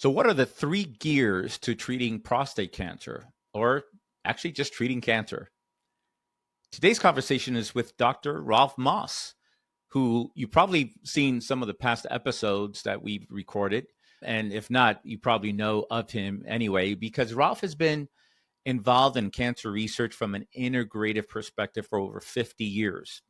So what are the 3 gears to treating prostate cancer, or actually just treating cancer? Today's conversation is with Dr. Ralph Moss, who you've probably seen some of the past episodes that we've recorded. And if not, you probably know of him anyway, because Ralph has been involved in cancer research from an integrative perspective for over 50 years.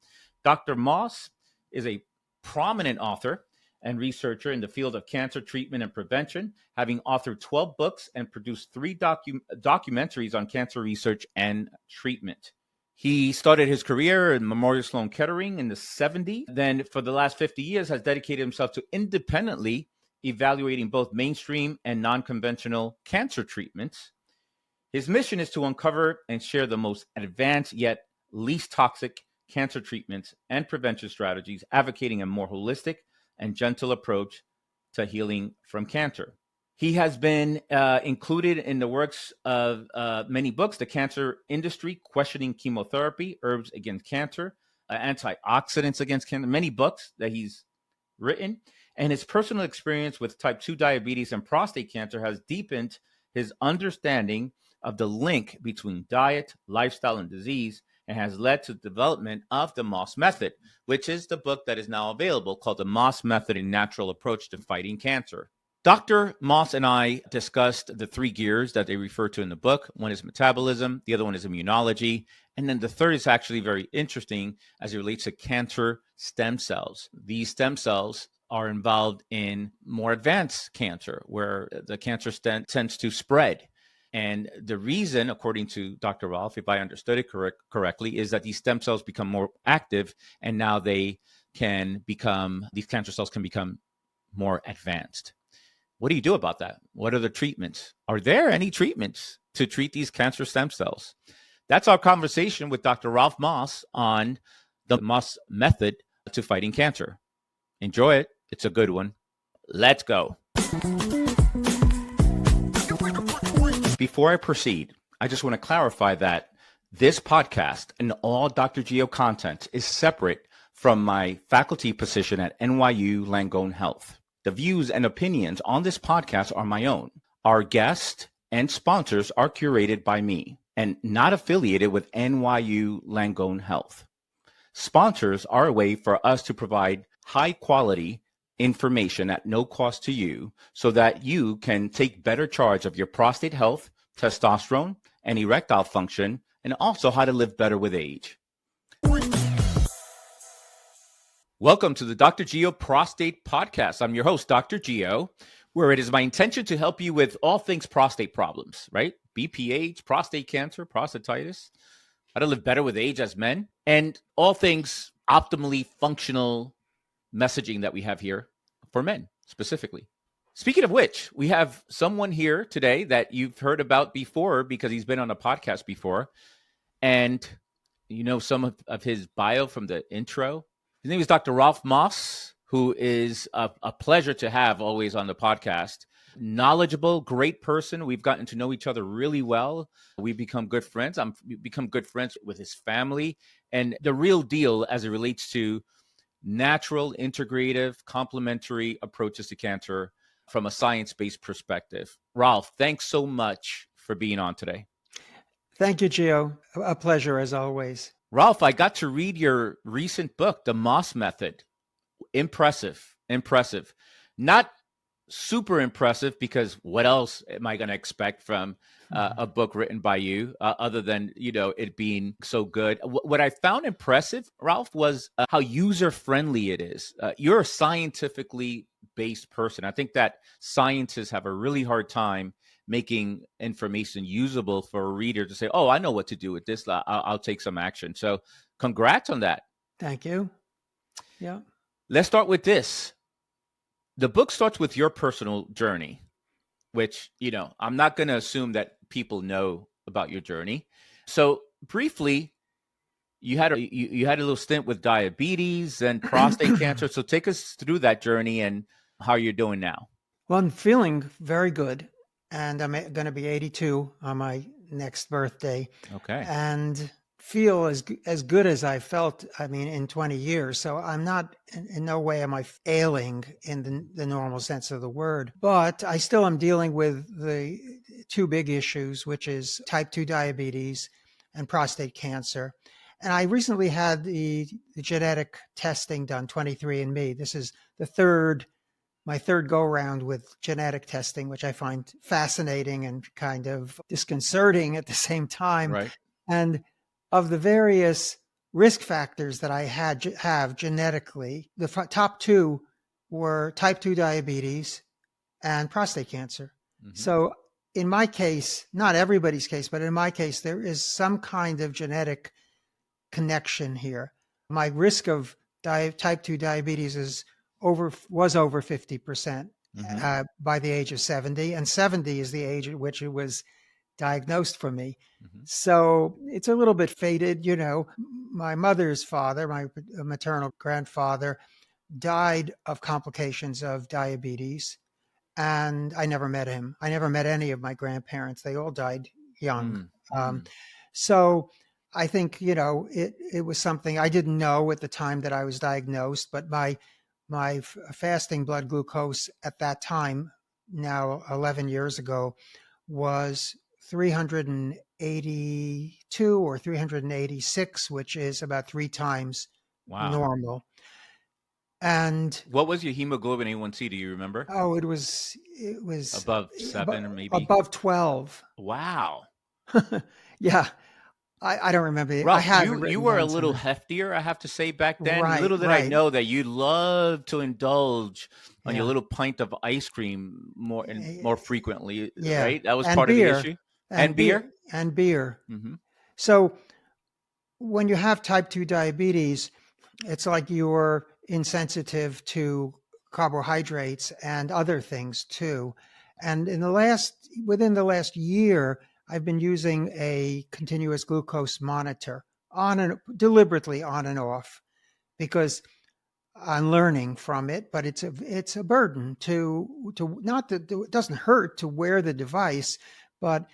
Dr. Moss is a prominent author and researcher in the field of cancer treatment and prevention, having authored 12 books and produced 3 documentaries on cancer research and treatment. He started his career in Memorial Sloan Kettering in the 70s. Then for the last 50 years has dedicated himself to independently evaluating both mainstream and non-conventional cancer treatments. His mission is to uncover and share the most advanced yet least toxic cancer treatments and prevention strategies, advocating a more holistic and gentle approach to healing from cancer. He has been included in the works of many books: The Cancer Industry, Questioning Chemotherapy, Herbs Against Cancer, Antioxidants Against Cancer, many books that he's written. And his personal experience with type 2 diabetes and prostate cancer has deepened his understanding of the link between diet, lifestyle, and disease, and has led to the development of the Moss Method, which is the book that is now available called The Moss Method, a Natural Approach to Fighting Cancer. Dr. Moss and I discussed the 3 gears that they refer to in the book. One is metabolism, the other one is immunology, and then the third is actually very interesting as it relates to cancer stem cells. These stem cells are involved in more advanced cancer, where the cancer tends to spread. And the reason, according to Dr. Ralph, if I understood it correctly, is that these stem cells become more active, and now these cancer cells can become more advanced. What do you do about that? What are the treatments? Are there any treatments to treat these cancer stem cells? That's our conversation with Dr. Ralph Moss on the Moss Method to Fighting Cancer. Enjoy it. It's a good one. Let's go. Before I proceed, I just want to clarify that this podcast and all Dr. Gio content is separate from my faculty position at NYU Langone Health. The views and opinions on this podcast are my own. Our guests and sponsors are curated by me and not affiliated with NYU Langone Health. Sponsors are a way for us to provide high quality information at no cost to you so that you can take better charge of your prostate health, testosterone, and erectile function, and also how to live better with age. Welcome to the Dr. Gio Prostate Podcast. I'm your host, Dr. Gio, where it is my intention to help you with all things prostate problems, right? BPH, prostate cancer, prostatitis, how to live better with age as men, and all things optimally functional messaging that we have here for men specifically. Speaking of which, we have someone here today that you've heard about before because he's been on a podcast before. And you know some of his bio from the intro. His name is Dr. Ralph Moss, who is a pleasure to have always on the podcast. Knowledgeable, great person. We've gotten to know each other really well. We've become good friends. We've become good friends with his family. And the real deal as it relates to natural, integrative, complementary approaches to cancer from a science-based perspective. Ralph, thanks so much for being on today. Thank you, Gio. A pleasure as always. Ralph, I got to read your recent book, The Moss Method. Impressive. Not super impressive, because what else am I going to expect from a book written by you other than, it being so good? What I found impressive, Ralph, was how user-friendly it is. You're a scientifically based person. I think that scientists have a really hard time making information usable for a reader to say, oh, I know what to do with this. I'll take some action. So congrats on that. Thank you. Yeah. Let's start with this. The book starts with your personal journey, which, I'm not going to assume that people know about your journey. So briefly, you had a little stint with diabetes and prostate cancer. So take us through that journey and how you're doing now. Well, I'm feeling very good, and I'm going to be 82 on my next birthday. Okay. And feel as good as I felt, I mean, in 20 years. So I'm not, in no way am I ailing in the normal sense of the word, but I still am dealing with the two big issues, which is type 2 diabetes and prostate cancer. And I recently had the genetic testing done, 23andMe. This is my third go round with genetic testing, which I find fascinating and kind of disconcerting at the same time. Right. And of the various risk factors that I have genetically, the top two were type 2 diabetes and prostate cancer. Mm-hmm. So in my case, not everybody's case, but in my case, there is some kind of genetic connection here. My risk of type 2 diabetes was over 50% by the age of 70, and 70 is the age at which it was diagnosed for me. Mm-hmm. So it's a little bit faded. My mother's father, my maternal grandfather, died of complications of diabetes, and I never met him. I never met any of my grandparents. They all died young. So I think, it was something I didn't know at the time that I was diagnosed, but my fasting blood glucose at that time, now 11 years ago, was 382 or 386, which is about 3 times normal. And what was your hemoglobin A1C? Do you remember? Oh, it was above 7 or maybe above 12. Wow. Yeah. I don't remember. Ralph, I you were a little heftier, I have to say, back then. Right, little did right. I know that you love to indulge on your little pint of ice cream more frequently, right? That was and part beer, of the issue. And beer? And beer. Mm-hmm. So when you have type 2 diabetes, it's like you're insensitive to carbohydrates and other things too. And within the last year, I've been using a continuous glucose monitor deliberately on and off, because I'm learning from it, but it's a burden to not that it doesn't hurt to wear the device, but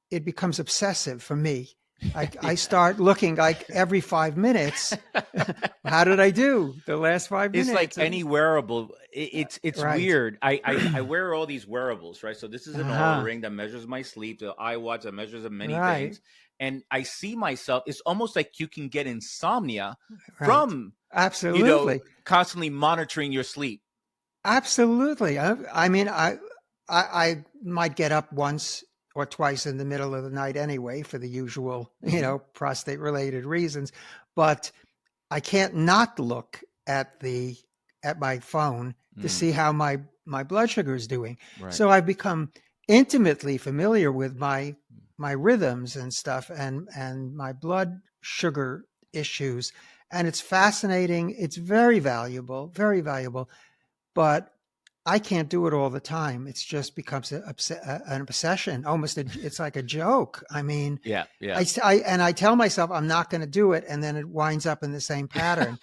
it becomes obsessive for me. I start looking like every 5 minutes. How did I do the last 5 minutes? It's like any wearable. It's Right. weird. I wear all these wearables, right? So this is an Oura Ring that measures my sleep, the iWatch that measures many things. And I see myself, it's almost like you can get insomnia from absolutely constantly monitoring your sleep. Absolutely. I mean, I might get up once or twice in the middle of the night anyway for the usual, prostate related reasons, but I can't not look at my phone to see how my blood sugar is doing. Right. So I've become intimately familiar with my rhythms and stuff, and my blood sugar issues. And it's fascinating. It's very valuable, but I can't do it all the time. It's just becomes an obsession. It's like a joke. I mean, yeah. I tell myself I'm not going to do it, and then it winds up in the same pattern.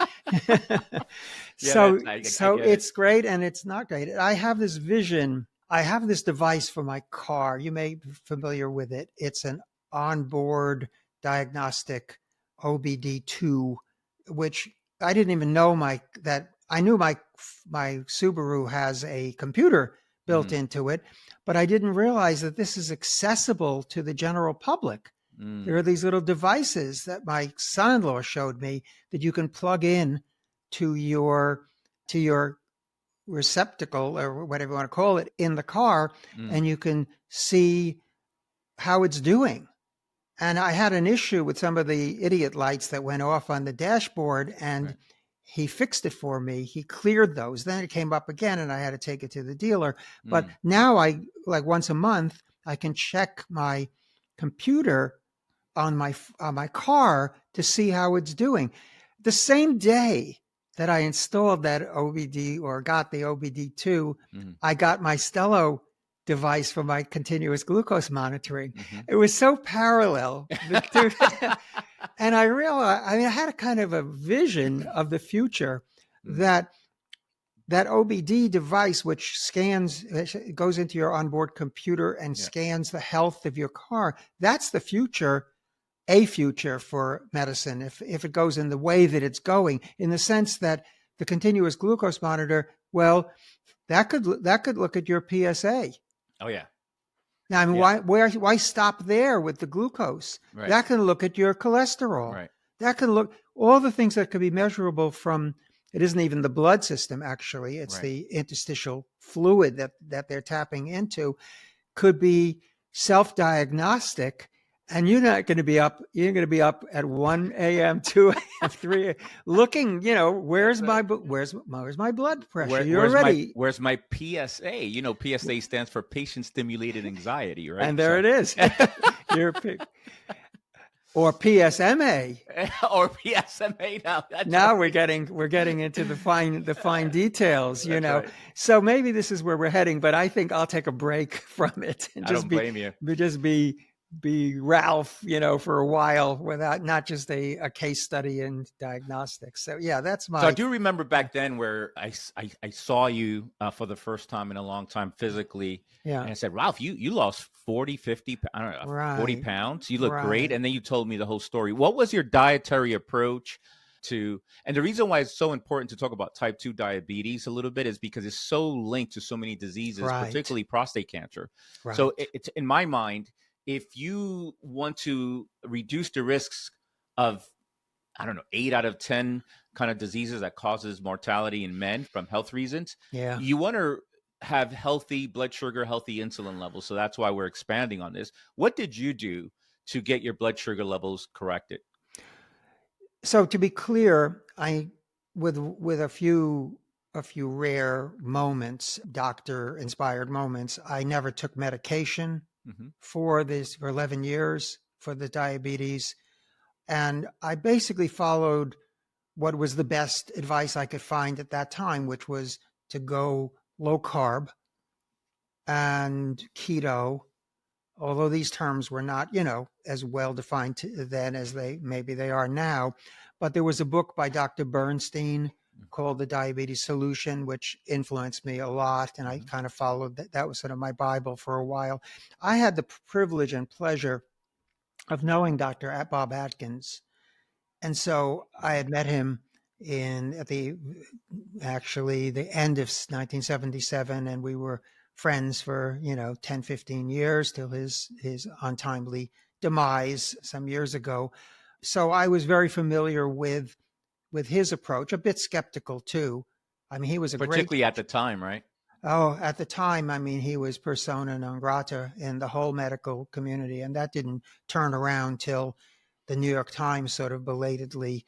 So it's great and it's not great. I have this vision. I have this device for my car. You may be familiar with it. It's an onboard diagnostic OBD2, which I didn't even know I knew my Subaru has a computer built into it, but I didn't realize that this is accessible to the general public. There are these little devices that my son-in-law showed me that you can plug in to your receptacle, or whatever you want to call it, in the car, and you can see how it's doing. And I had an issue with some of the idiot lights that went off on the dashboard, and he fixed it for me. He cleared those. Then it came up again, and I had to take it to the dealer. But now like once a month, I can check my computer on my car to see how it's doing. The same day that I installed that OBD, or got the OBD2, I got my Stello device for my continuous glucose monitoring. It was so parallel. And I realized, I had a kind of a vision of the future that OBD device, which goes into your onboard computer and scans the health of your car, that's the future a future for medicine if it goes in the way that it's going, in the sense that the continuous glucose monitor, well, that could look at your PSA. Oh yeah. Now, I mean, Yeah. why stop there with the glucose? Right. That can look at your cholesterol. Right. That can look all the things that could be measurable from. It isn't even the blood system, actually. It's Right. the interstitial fluid that they're tapping into. Could be self-diagnostic, and you're not going to be up. You're going to be up at 1 a.m., 2 a.m., 3 a.m., looking. Where's my blood pressure? You're ready. Where's my PSA? PSA stands for patient stimulated anxiety, right? And there it is. You're or PSMA. Or PSMA now. Now we're getting into the fine details, Right. So maybe this is where we're heading, but I think I'll take a break from it and I don't blame you. Just be Ralph, for a while, without not just a case study in diagnostics. So yeah, that's my. So I do remember back then where I saw you for the first time in a long time physically. Yeah. And I said, Ralph, you lost 40, 50, I don't know, Right. 40 pounds. You look Right. great. And then you told me the whole story. What was your dietary approach to, and the reason why it's so important to talk about type 2 diabetes a little bit is because it's so linked to so many diseases, Right. particularly prostate cancer. Right. So it's in my mind, if you want to reduce the risks of, I don't know, 8 out of 10 kind of diseases that causes mortality in men from health reasons, Yeah. you want to have healthy blood sugar, healthy insulin levels. So that's why we're expanding on this. What did you do to get your blood sugar levels corrected? So to be clear, I with a few rare moments, doctor inspired moments, I never took medication for 11 years for the diabetes. And I basically followed what was the best advice I could find at that time, which was to go low carb and keto, although these terms were not, as well defined then as maybe they are now. But there was a book by Dr. Bernstein called The Diabetes Solution, which influenced me a lot. And I kind of followed that. That was sort of my Bible for a while. I had the privilege and pleasure of knowing Dr. Bob Atkins. And so I had met him at the end of 1977, and we were friends for 10, 15 years till his untimely demise some years ago. So I was very familiar with his approach, a bit skeptical too. I mean, he was particularly at the time, right? Oh, at the time, I mean, he was persona non grata in the whole medical community, and that didn't turn around till the New York Times sort of belatedly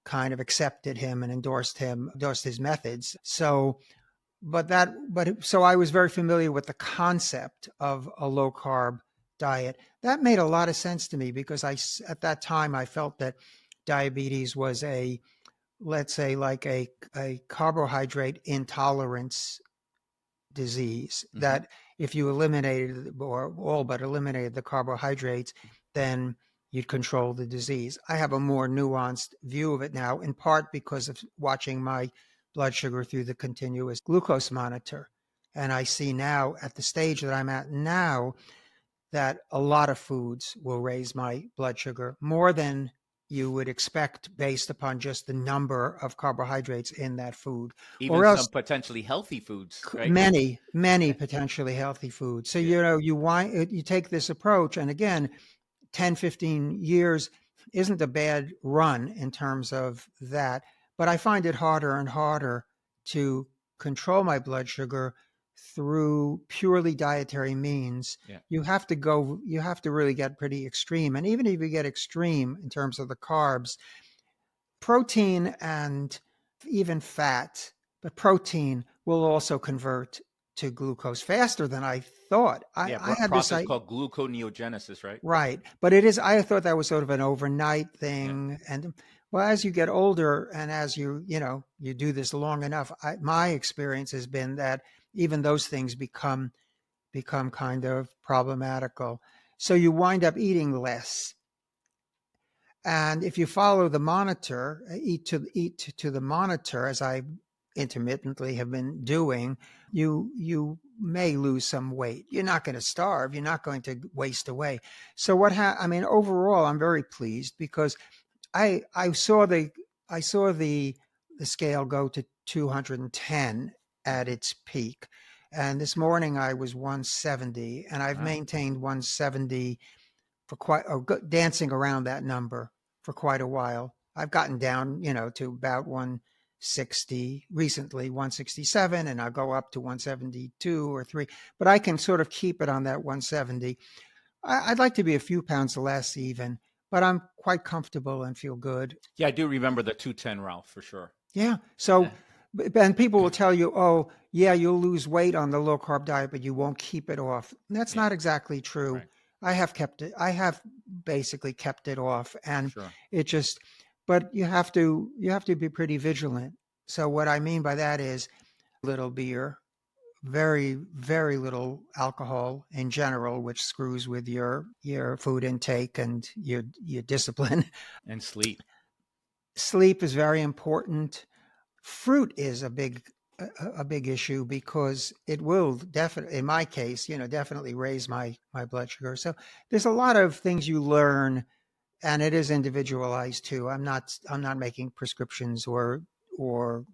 kind of accepted him and endorsed his methods. So I was very familiar with the concept of a low carb diet. That made a lot of sense to me because at that time I felt that diabetes was let's say like a carbohydrate intolerance disease, that if you eliminated or all but eliminated the carbohydrates, then you'd control the disease. I have a more nuanced view of it now, in part because of watching my blood sugar through the continuous glucose monitor. And I see now, at the stage that I'm at now, that a lot of foods will raise my blood sugar more than you would expect based upon just the number of carbohydrates in that food. Even or else some potentially healthy foods, right? many potentially healthy foods. So, you take this approach, and again, 10, 15 years isn't a bad run in terms of that, but I find it harder and harder to control my blood sugar through purely dietary means. Yeah. You have to really get pretty extreme. And even if you get extreme in terms of the carbs, protein and even fat, but protein will also convert to glucose faster than I thought. I had process called gluconeogenesis, right? Right. But I thought that was sort of an overnight thing. Yeah. And well, as you get older and as you do this long enough, my experience has been that even those things become kind of problematical. So you wind up eating less. And if you follow the monitor, eat to the monitor, as I intermittently have been doing, you may lose some weight. You're not going to starve. You're not going to waste away. So I mean, overall, I'm very pleased because I saw the scale go to 210 at its peak, and this morning I was 170, and I've Wow. maintained 170 for dancing around that number for quite a while. I've gotten down, to about 160 recently, 167, and I'll go up to 172 or 3, but I can sort of keep it on that 170. I'd like to be a few pounds less even, but I'm quite comfortable and feel good. Yeah, I do remember the 210, Ralph, for sure. Yeah. So, Yeah. and people will tell you, oh, yeah, you'll lose weight on the low carb diet, but you won't keep it off. And that's Yeah. not exactly true. Right. I have kept it. I have basically kept it off, and Sure. it just. But you have to be pretty vigilant. So what I mean by that is little beer, very very little alcohol in general, which screws with your food intake and your discipline. And sleep. Sleep is very important. Fruit is a big issue because it will definitely, in my case, definitely raise my blood sugar. So there's a lot of things you learn, and it is individualized too. I'm not making prescriptions or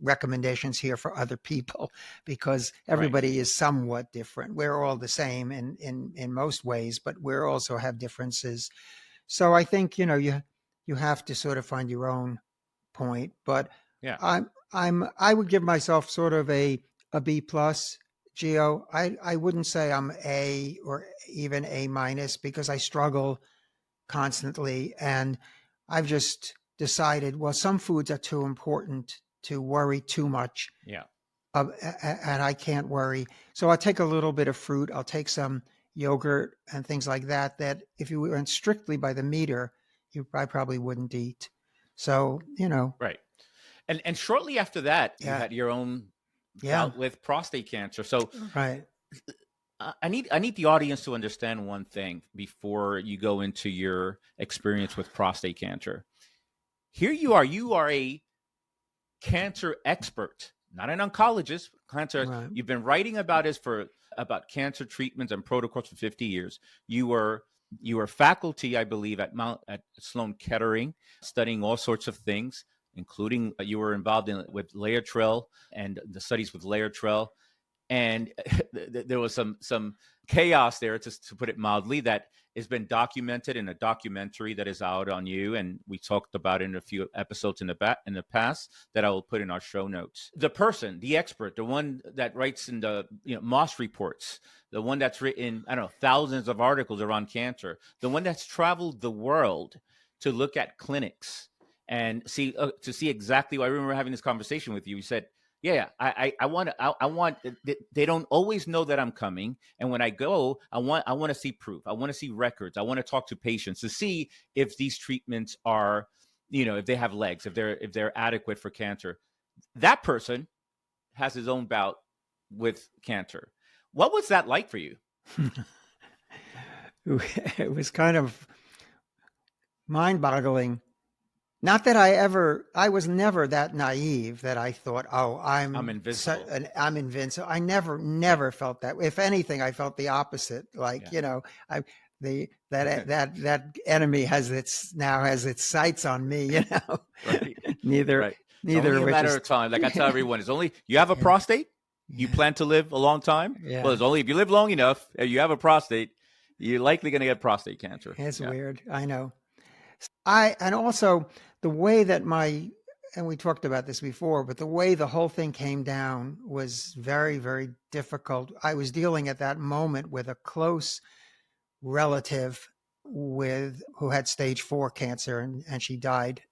recommendations here for other people because Right. everybody is somewhat different. We're all the same in most ways, but we also have differences. So I think you have to sort of find your own point, but Yeah. I would give myself sort of a B plus, Geo. I wouldn't say I'm A or even A minus because I struggle constantly, and I've just decided, well, some foods are too important to worry too much, Yeah. and I can't worry. So I'll take a little bit of fruit. I'll take some yogurt and things like that. That if you went strictly by the meter, I probably wouldn't eat. So Right. And shortly after that, you yeah, had your own yeah, bout with prostate cancer. So right. I need the audience to understand one thing before you go into your experience with prostate cancer. Here you are. You are a cancer expert, not an oncologist. Cancer. Right. You've been writing about cancer treatments and protocols for 50 years. You were faculty, I believe, at Sloan Kettering, studying all sorts of things, including you were involved with Laertrel and the studies with Laertrel, and there was some chaos there, to put it mildly, that has been documented in a documentary that is out on you, and we talked about it in a few episodes in the past that I will put in our show notes. The person, the expert, the one that writes in the Moss reports, the one that's written, I don't know, thousands of articles around cancer, the one that's traveled the world to look at clinics and to see exactly. I remember having this conversation with you. You said, yeah, I want they don't always know that I'm coming, and when I go, I want to see proof. I want to see records. I want to talk to patients to see if these treatments are, if they have legs, if they're adequate for cancer. That person has his own bout with cancer. What was that like for you? It was kind of mind-boggling. Not that I was never that naive that I thought, oh, I'm invincible. I'm invincible. I never felt that. If anything, I felt the opposite. Like, Yeah. I, that enemy has its sights on me, Right. neither, Right. It's neither only of a which matter is, of time. Like I tell everyone, it's only you have a yeah, prostate. You yeah, plan to live a long time. Well, yeah. it's only if you live long enough and you have a prostate, you're likely going to get prostate cancer. It's Yeah. weird. I know. And also the way that and we talked about this before, but the way the whole thing came down was very, very difficult. I was dealing at that moment with a close relative who had stage 4 cancer, and she died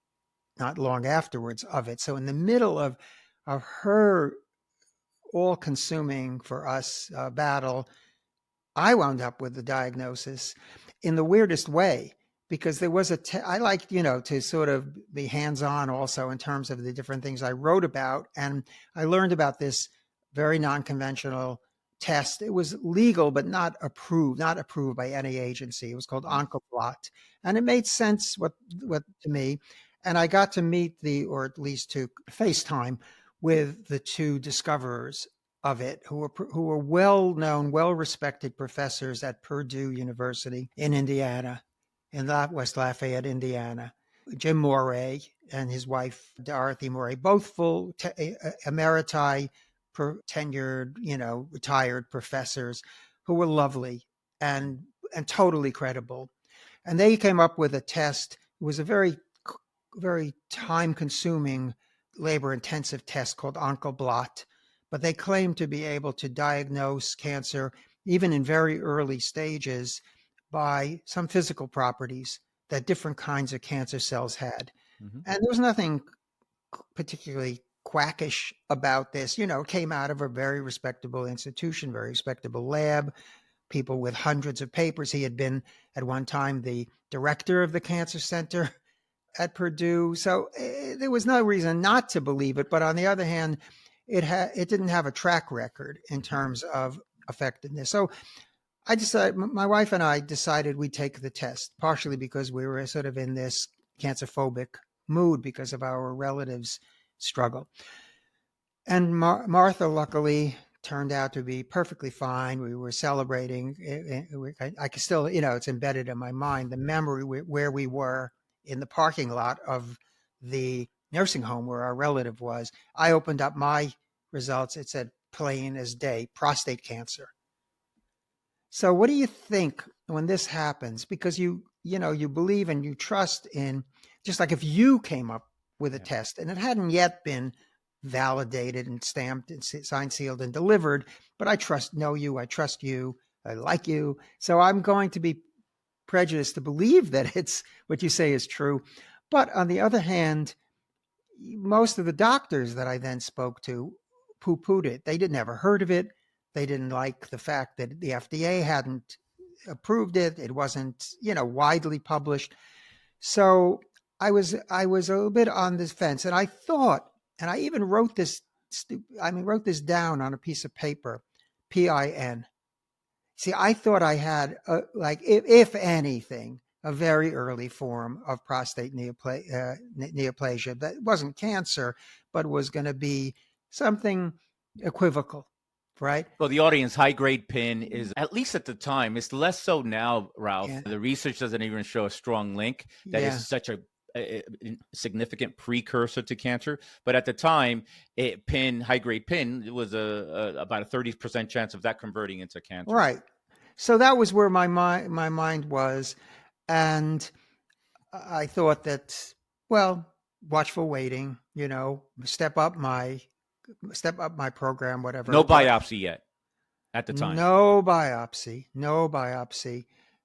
not long afterwards of it. So in the middle of her all consuming for us battle, I wound up with the diagnosis in the weirdest way because there was I like, to sort of be hands on also in terms of the different things I wrote about. And I learned about this very non conventional test. It was legal, but not approved by any agency. It was called Mhm. Oncoplot. And it made sense what to me. And I got to meet or at least to FaceTime with the two discoverers of it, who were well-known, well-respected professors at Purdue University in Indiana, in West Lafayette, Indiana. Jim Moray and his wife, Dorothy Moray, both full emeriti, tenured, retired professors who were lovely and totally credible. And they came up with a test. It was a very, very time-consuming, labor-intensive test called Oncoblot, but they claimed to be able to diagnose cancer even in very early stages by some physical properties that different kinds of cancer cells had. Mm-hmm. And there was nothing particularly quackish about this. It came out of a very respectable institution, very respectable lab, people with hundreds of papers. He had been at one time the director of the cancer center at Purdue. So there was no reason not to believe it. But on the other hand, it didn't have a track record in terms of effectiveness. So my wife and I decided we'd take the test, partially because we were sort of in this cancer-phobic mood because of our relatives' struggle. And Martha, luckily, turned out to be perfectly fine. We were celebrating. I can still, it's embedded in my mind, the memory where we were in the parking lot of the nursing home where our relative was. I opened up my results. It said plain as day, prostate cancer. So what do you think when this happens? Because you believe and you trust in, just like if you came up with a test and it hadn't yet been validated and stamped and signed, sealed, and delivered, but I know you, I trust you, I like you. So I'm going to be prejudiced to believe that it's what you say is true. But on the other hand, most of the doctors that I then spoke to poo-pooed it. They never heard of it. They didn't like the fact that the FDA hadn't approved it. It wasn't, widely published. So I was a little bit on this fence, and I thought, and I even wrote this down on a piece of paper, PIN. See, I thought I had, if anything, a very early form of prostate neoplasia that wasn't cancer, but was going to be something equivocal, right? Well, the audience, high-grade PIN is, at least at the time, it's less so now, Ralph. Yeah. The research doesn't even show a strong link that is such a significant precursor to cancer. But at the time, high-grade PIN, it was about a 30% chance of that converting into cancer. Right. So that was where my mind was. And I thought that, well, watchful waiting, step up my program, whatever. No biopsy yet at the time. No biopsy.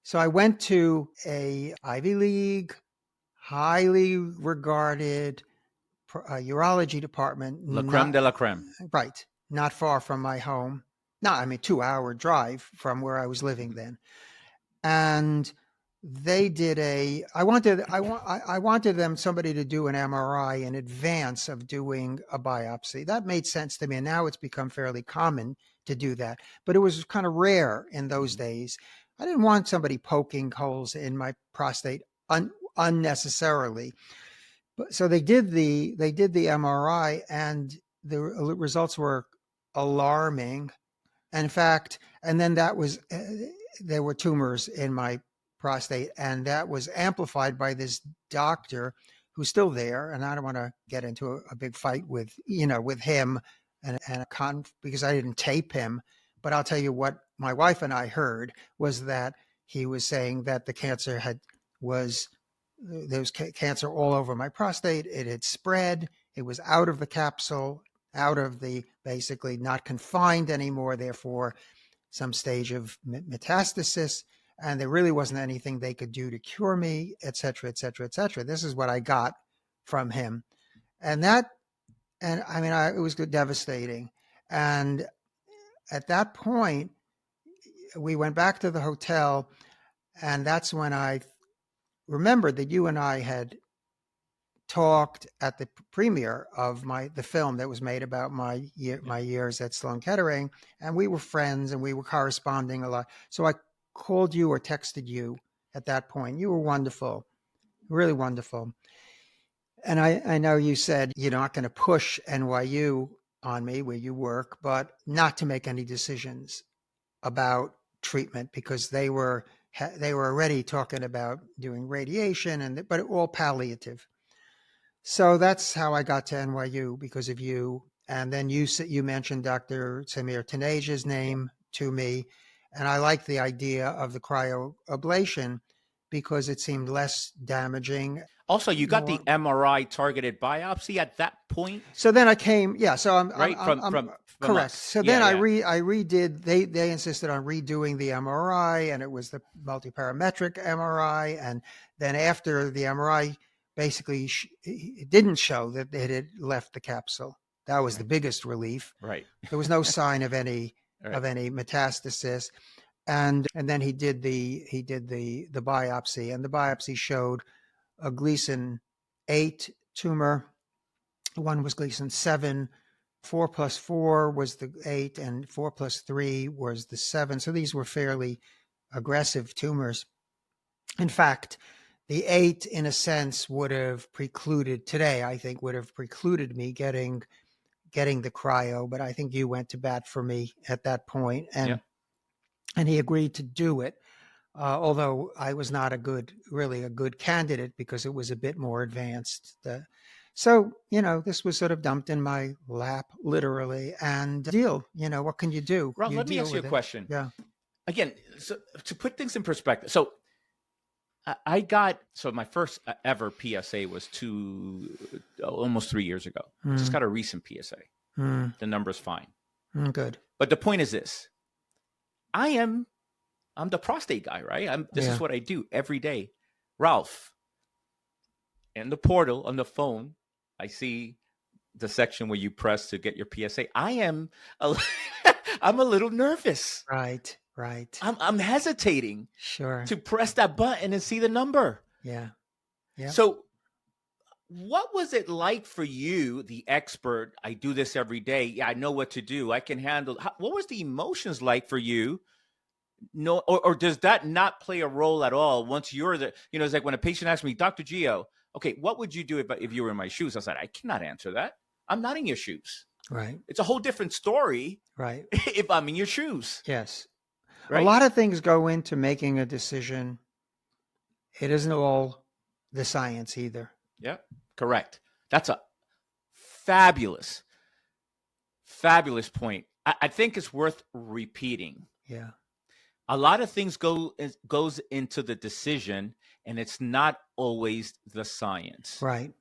So I went to a Ivy League, highly regarded urology department. La creme de la creme. Right. Not far from my home. 2-hour drive from where I was living then. And they did I wanted somebody to do an MRI in advance of doing a biopsy. That made sense to me. And now it's become fairly common to do that, but it was kind of rare in those days. I didn't want somebody poking holes in my prostate unnecessarily. So they did the MRI, and the results were alarming. In fact, and then there were tumors in my prostate, and that was amplified by this doctor who's still there. And I don't want to get into a big fight with him and because I didn't tape him. But I'll tell you what my wife and I heard was that he was saying that the cancer there was cancer all over my prostate. It had spread. It was out of the capsule, basically not confined anymore, therefore some stage of metastasis, and there really wasn't anything they could do to cure me, et cetera, et cetera, et cetera. This is what I got from him. And it was devastating. And at that point, we went back to the hotel, and that's when I remembered that you and I had talked at the premiere of the film that was made about my years at Sloan Kettering, and we were friends and we were corresponding a lot. So I called you or texted you at that point. You were wonderful, really wonderful. And I know you said you're not going to push NYU on me where you work, but not to make any decisions about treatment because they were already talking about doing radiation but all palliative. So that's how I got to NYU, because of you. And then you mentioned Dr. Samir Taneja's name to me, and I like the idea of the cryoablation because it seemed less damaging. Also, you got the More. MRI targeted biopsy at that point, So then I came, yeah. So I'm right? I'm, From I'm correct. us. So Yeah, then yeah. I redid. They insisted on redoing the MRI, and it was the multiparametric MRI. And then after the MRI, basically it didn't show that it had left the capsule. That was the biggest relief. Right. There was no sign of any Right. metastasis. And then he did the biopsy, and the biopsy showed a Gleason 8 tumor. One was Gleason 7. 4 plus 4 was the 8, and 4 plus 3 was the 7. So these were fairly aggressive tumors. In fact, the 8, in a sense, would have precluded me getting the cryo, but I think you went to bat for me at that point, and he agreed to do it. Although I was not really a good candidate because it was a bit more advanced. So, this was sort of dumped in my lap, literally, and deal. What can you do? Ralph, You let me deal ask you a with it. question. Yeah. Again, so to put things in perspective. So I got, my first ever PSA was almost 3 years ago. I just got a recent PSA. The number's fine. Good. But the point is this. I'm the prostate guy, right? This is what I do every day. Ralph, in the portal on the phone, I see the section where you press to get your PSA. I'm a little nervous. Right. I'm hesitating. Sure. To press that button and see the number. Yeah. So what was it like for you, the expert? I do this every day. Yeah, I know what to do. I can handle. What was the emotions like for you? No, or does that not play a role at all? Once you're it's like when a patient asks me, Dr. Gio, okay, what would you do if you were in my shoes? I said, I cannot answer that. I'm not in your shoes. Right. It's a whole different story. Right. If I'm in your shoes. Yes. Right? A lot of things go into making a decision. It isn't all the science either. Yeah, correct. That's a fabulous point. I think it's worth repeating. Yeah. A lot of things goes into the decision, and it's not always the science. Right.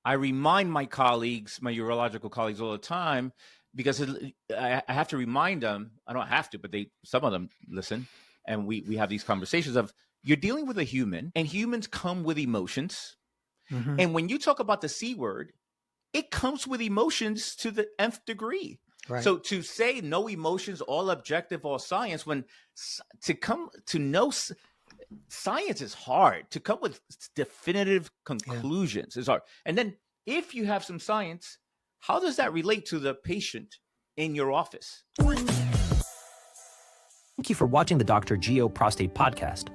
I remind my urological colleagues all the time, because I have to remind them. I don't have to, but some of them listen, and we have these conversations of, you're dealing with a human, and humans come with emotions. Mm-hmm. And when you talk about the C word, it comes with emotions to the nth degree. Right. So to say no emotions, all objective, all science, when to know science is hard. To come with definitive conclusions is hard. And then if you have some science, how does that relate to the patient in your office? Thank you for watching the Dr. Gio Prostate Podcast.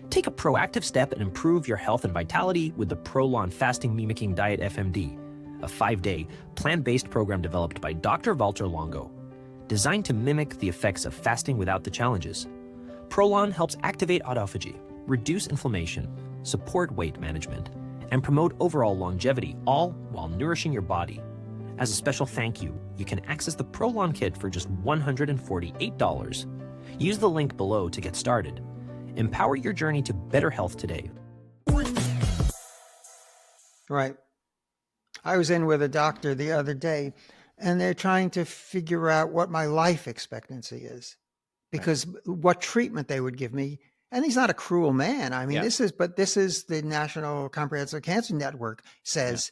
Take a proactive step and improve your health and vitality with the Prolon Fasting Mimicking Diet FMD, a 5-day, plant-based program developed by Dr. Walter Longo, designed to mimic the effects of fasting without the challenges. Prolon helps activate autophagy, reduce inflammation, support weight management, and promote overall longevity, all while nourishing your body. As a special thank you, you can access the Prolon kit for just $148. Use the link below to get started. Empower your journey to better health today. Right. I was in with a doctor the other day, and they're trying to figure out what my life expectancy is, because what treatment they would give me. And he's not a cruel man. I mean, this is the National Comprehensive Cancer Network says,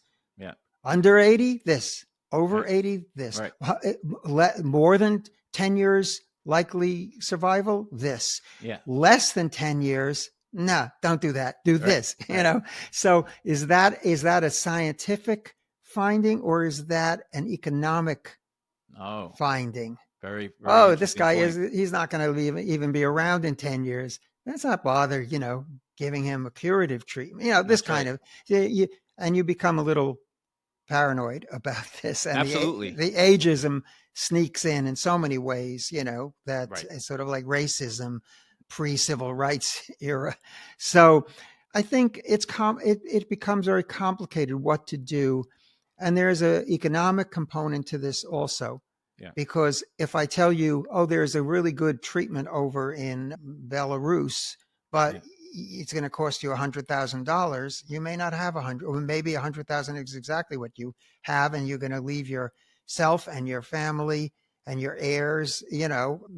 under 80, this, over 80, this, more than 10 years likely survival, this, less than 10 years. No, don't do that. Do this, So is that a scientific finding, or is that an economic finding? Very, very this guy he's not going to even be around in 10 years. Let's not bother, giving him a curative treatment. This kind of, and you become a little paranoid about this, and Absolutely. the ageism sneaks in so many ways, that Right. it's sort of like racism pre-civil rights era. So I think it becomes very complicated what to do, and there's an economic component to this also. Yeah. Because if I tell you, oh, there's a really good treatment over in Belarus, but Yeah. it's going to cost you $100,000, you may not have 100, or maybe 100,000 is exactly what you have, and you're going to leave yourself and your family and your heirs,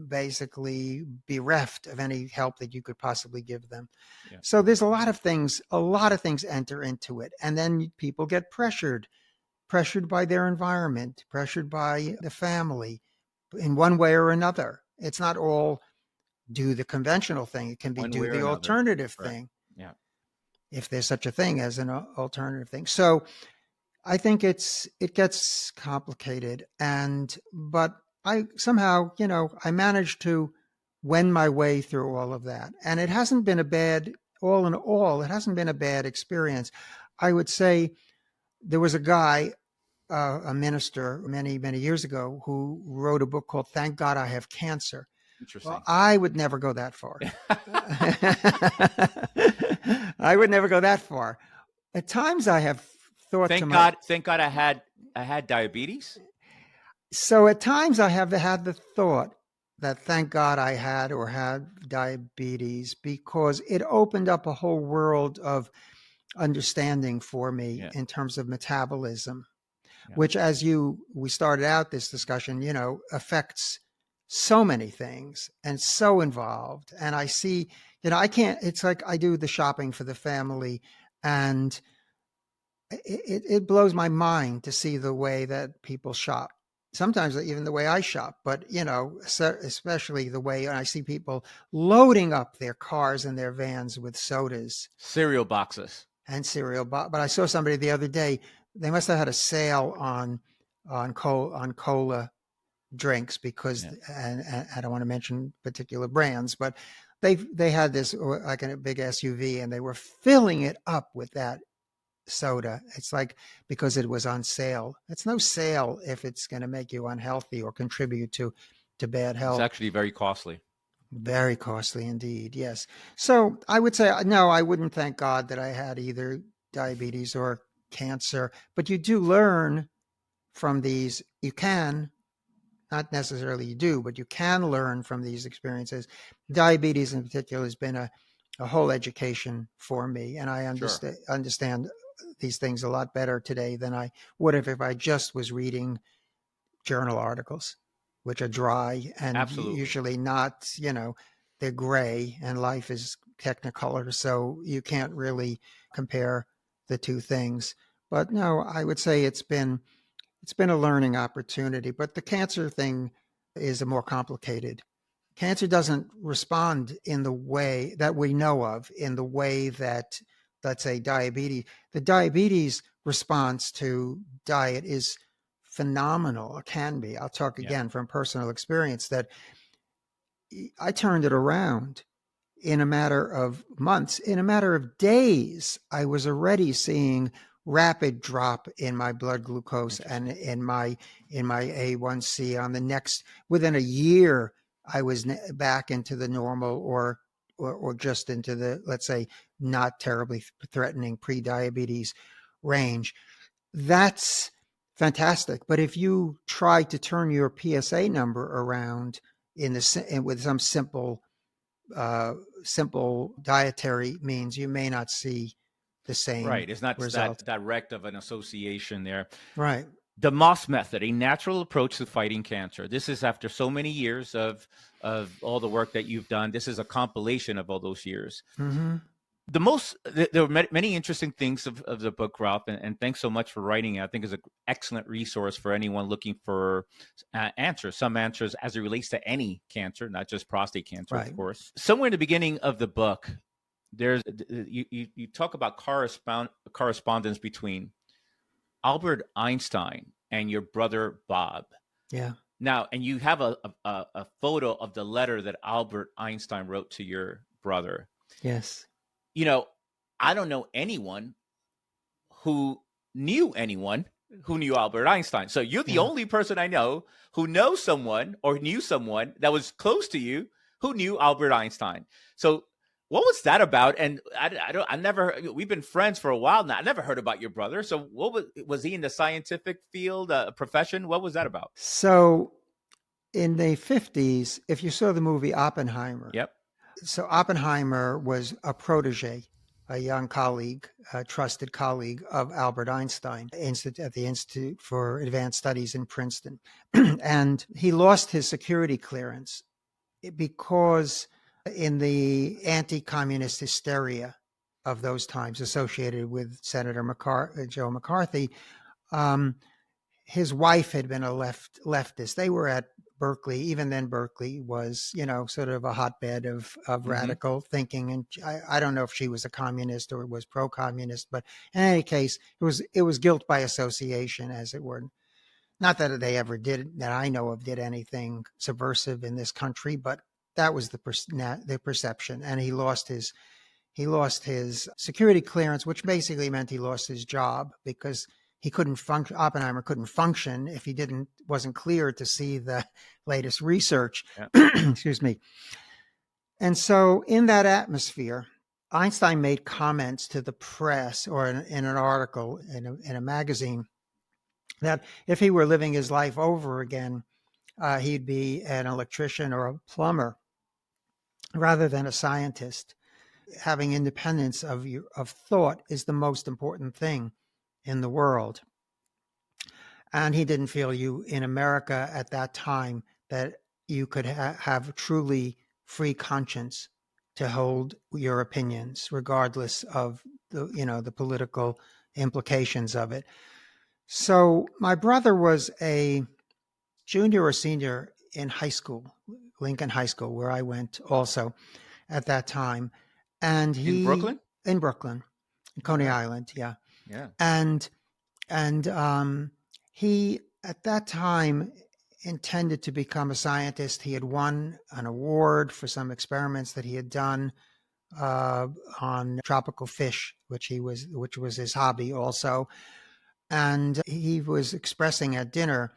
basically bereft of any help that you could possibly give them. Yeah. So there's a lot of things enter into it, and then people get pressured by their environment, pressured by the family in one way or another. It's not all do the conventional thing. It can be One do way or the another. alternative Right. thing, Yeah. if there's such a thing as an alternative thing. So I think it gets complicated, but I somehow, I managed to wend my way through all of that. And it hasn't been all in all, it hasn't been a bad experience. I would say there was a guy, a minister many, many years ago, who wrote a book called Thank God I Have Cancer. Well, Interesting. I would never go that far. I would never go that far. At times I have thought Thank God I had diabetes. So at times I have had the thought that thank God I had diabetes, because it opened up a whole world of understanding for me Yeah. in terms of metabolism, Yeah. which, as we started out this discussion, affects so many things and so involved. And I see, it's like I do the shopping for the family, and it blows my mind to see the way that people shop. Sometimes even the way I shop, but especially the way I see people loading up their cars and their vans with sodas, cereal boxes, and cereal. But I saw somebody the other day. They must have had a sale on cola drinks, because and I don't want to mention particular brands, but they had this like a big SUV, and they were filling it up with that soda. It's like, because it was on sale. It's no sale if it's going to make you unhealthy or contribute to bad it's health. actually very costly. Very costly indeed. Yes. So I would say, no, I wouldn't thank God that I had either diabetes or cancer, but you do learn from these. You can, not necessarily you do, but you can learn from these experiences. Diabetes in particular has been a whole education for me, and I understand these things a lot better today than I would have if I just was reading journal articles, which are dry and Absolutely. usually not, they're gray, and life is technicolor, so you can't really compare the two things. But no, I would say it's been a learning opportunity. But the cancer thing is a more complicated. Cancer doesn't respond in the way that we know of, in the way that, let's say, diabetes. The diabetes response to diet is phenomenal. It can be. I'll talk again from personal experience that I turned it around in a matter of months. In a matter of days, I was already seeing rapid drop in my blood glucose and in my A1C. On the next, within a year, I was back into the normal or just into the, let's say, not terribly threatening pre-diabetes range. That's fantastic. But if you try to turn your PSA number around with some simple dietary means, you may not see the same It's not result. that direct of an association there. Right. The Moss method, a natural approach to fighting cancer. This is after so many years of all the work that you've done. This is a compilation of all those years. Mm-hmm. There were many interesting things of the book, Ralph, and thanks so much for writing it. I think it's an excellent resource for anyone looking for some answers as it relates to any cancer, not just prostate cancer, Right. of course. Somewhere in the beginning of the book, there's you talk about correspondence between Albert Einstein and your brother Bob. Yeah. Now, and you have a photo of the letter that Albert Einstein wrote to your brother. Yes. I don't know anyone who knew anyone who knew Albert Einstein. So you're the Yeah. only person I know who knows someone or knew someone that was close to you who knew Albert Einstein. So what was that about? And I never, we've been friends for a while now. I never heard about your brother. So what was he in the scientific field, profession? What was that about? So in the 50s, if you saw the movie Oppenheimer, Yep. so Oppenheimer was a protege, a young colleague, a trusted colleague of Albert Einstein at the Institute for Advanced Studies in Princeton. And he lost his security clearance because in the anti-communist hysteria of those times associated with Senator Joe McCarthy, his wife had been a leftist. They were at Berkeley. Even then, Berkeley was, sort of a hotbed of radical thinking. And I don't know if she was a communist or was pro-communist, but in any case, it was guilt by association, as it were. Not that they ever did, that I know of, did anything subversive in this country, but that was the perception. And he lost his security clearance, which basically meant he lost his job because he couldn't function. Oppenheimer couldn't function if he wasn't cleared to see the latest research. Yeah. Excuse me. And so in that atmosphere, Einstein made comments to the press or in an article in a magazine that if he were living his life over again, he'd be an electrician or a plumber rather than a scientist. Having independence of thought is the most important thing in the world. And he didn't feel in America at that time that you could have truly free conscience to hold your opinions, regardless of the political implications of it. So my brother was a junior or senior in high school, Lincoln High School, where I went also at that time. And in Brooklyn, in Coney Island. Yeah. Yeah. And he at that time intended to become a scientist. He had won an award for some experiments that he had done on tropical fish, which was his hobby also. And he was expressing at dinner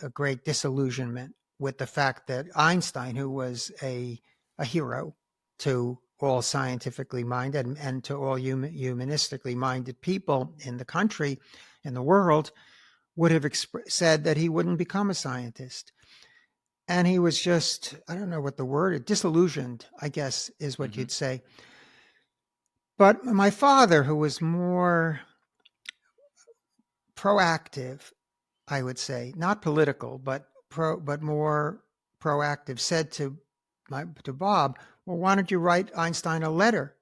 a great disillusionment with the fact that Einstein, who was a hero to all scientifically minded and to all humanistically minded people in the country, in the world, would have said that he wouldn't become a scientist. And he was just, I don't know what the word, disillusioned, I guess, is what you'd say. But my father, who was more proactive, I would say, not political, but more proactive, said to Bob, well, why don't you write Einstein a letter?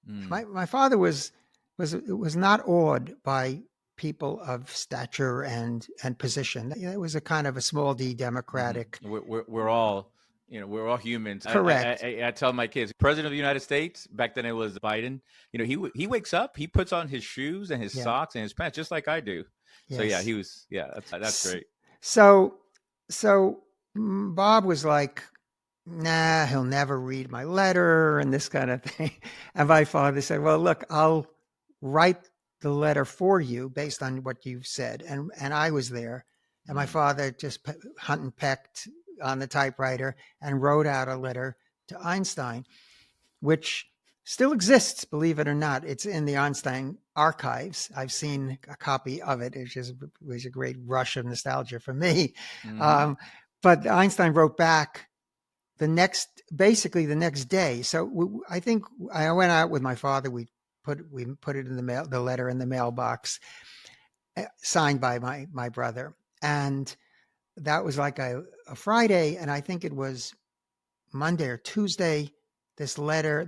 My father was not awed by people of stature and position. It was a kind of a small d democratic. We're all, we're all humans. Correct. I tell my kids, President of the United States, back then it was Biden. He wakes up, he puts on his shoes and his socks and his pants just like I do. Yes. So yeah, he was. Yeah, that's great. So Bob was like, nah, he'll never read my letter and this kind of thing. And my father said, well, look, I'll write the letter for you based on what you've said. And I was there. And my father just hunt and pecked on the typewriter and wrote out a letter to Einstein, which still exists, believe it or not. It's in the Einstein archives. I've seen a copy of it. It was a great rush of nostalgia for me. But Einstein wrote back basically the next day. So I think I went out with my father. We put it in the mail, the letter in the mailbox, signed by my brother. And that was like a Friday. And I think it was Monday or Tuesday. This letter,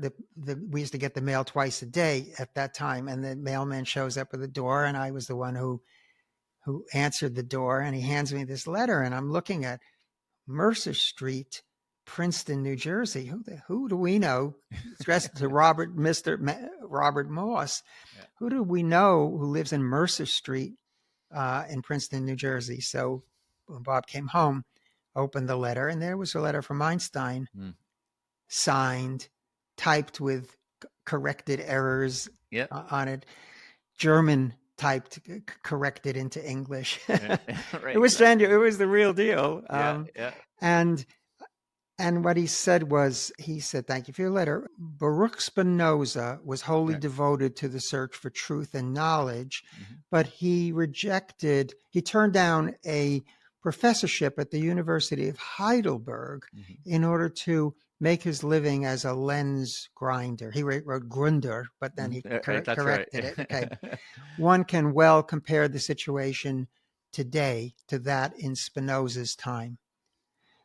we used to get the mail twice a day at that time. And the mailman shows up at the door. And I was the one who answered the door. And he hands me this letter. And I'm looking at Mercer Street, Princeton, New Jersey. Who do we know? It's addressed to Robert Moss. Yeah. Who do we know who lives in Mercer Street in Princeton, New Jersey? So when Bob came home, opened the letter, and there was a letter from Einstein, signed, typed with corrected errors on it. German typed, corrected into English. Right, It was exactly. it was the real deal. Yeah, yeah. And what he said was, he said, "Thank you for your letter. Baruch Spinoza was wholly Right. devoted to the search for truth and knowledge, Mhm. but he turned down a professorship at the University of Heidelberg Mhm. in order to make his living as a lens grinder." He wrote Grunder, but then he Right, that's right. corrected it. Okay. One can well compare the situation today to that in Spinoza's time.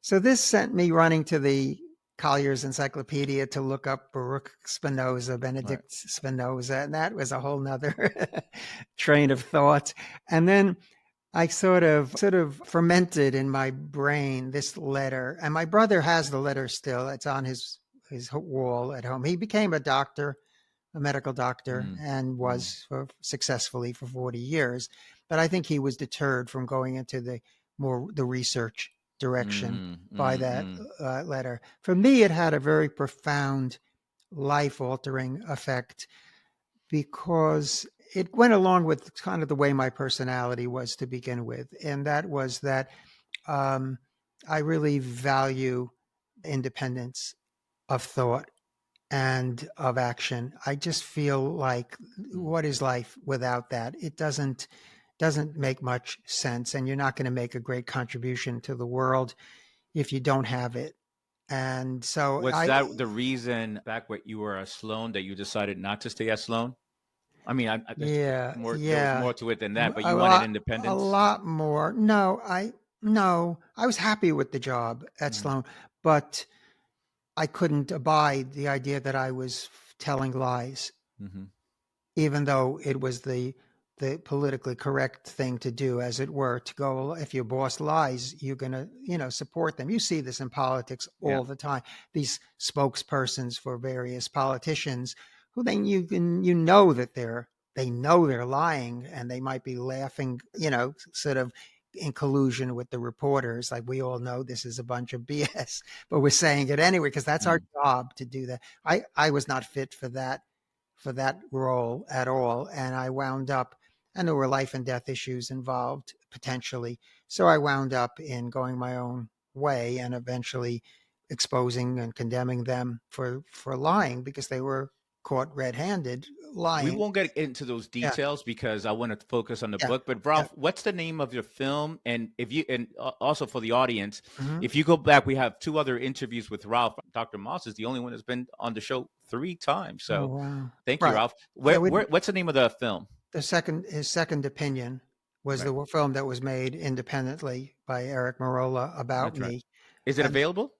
So this sent me running to the Collier's Encyclopedia to look up Baruch Spinoza, Right. Benedict Spinoza, and that was a whole nother train of thought. And then I sort of fermented in my brain this letter, and my brother has the letter still. It's on his wall at home. He became a doctor, a medical doctor, Mm, and mm, was successfully for 40 years. But I think he was deterred from going into the research direction mm, by mm, that mm. letter. For me, it had a very profound, life-altering effect because it went along with kind of the way my personality was to begin with, and that was that um, I really value independence of thought and of action. I just feel like, Mm. what is life without that? It doesn't make much sense, and you're not going to make a great contribution to the world if you don't have it. And so Was that the reason back when you were at Sloan that you decided not to stay at Sloan? I mean, there's yeah, more. There was yeah, more to it than that, but a you wanted lot, independence. more. No, I was happy with the job at Mm, Sloan, but I couldn't abide the idea that I was telling lies, mm-hmm. even though it was the politically correct thing to do, as it were, to go, if your boss lies, you're going to, support them. You see this in politics Yeah. all the time. These spokespersons for various politicians who then that they know they're lying, and they might be laughing, sort of in collusion with the reporters. Like, we all know this is a bunch of BS, but we're saying it anyway because that's our Mm, job to do that. I was not fit for that role at all. And I wound up, and there were life and death issues involved potentially. So I wound up in going my own way and eventually exposing and condemning them for lying, because they were caught red-handed we lying. won't get into those Yeah, details because I want to focus on the yeah, book. But yeah. Ralph, what's the name of your film? And if you and also for the audience, Hmm. if you go back, we have two other interviews with Ralph. Dr. Moss is the only one that's been on the show 3 times. Oh, So wow. thank you, Right. Ralph. Yeah, What's the name of the film? his second opinion was Right. the film that was made independently by Eric Marola about That's right. me. Is it And available?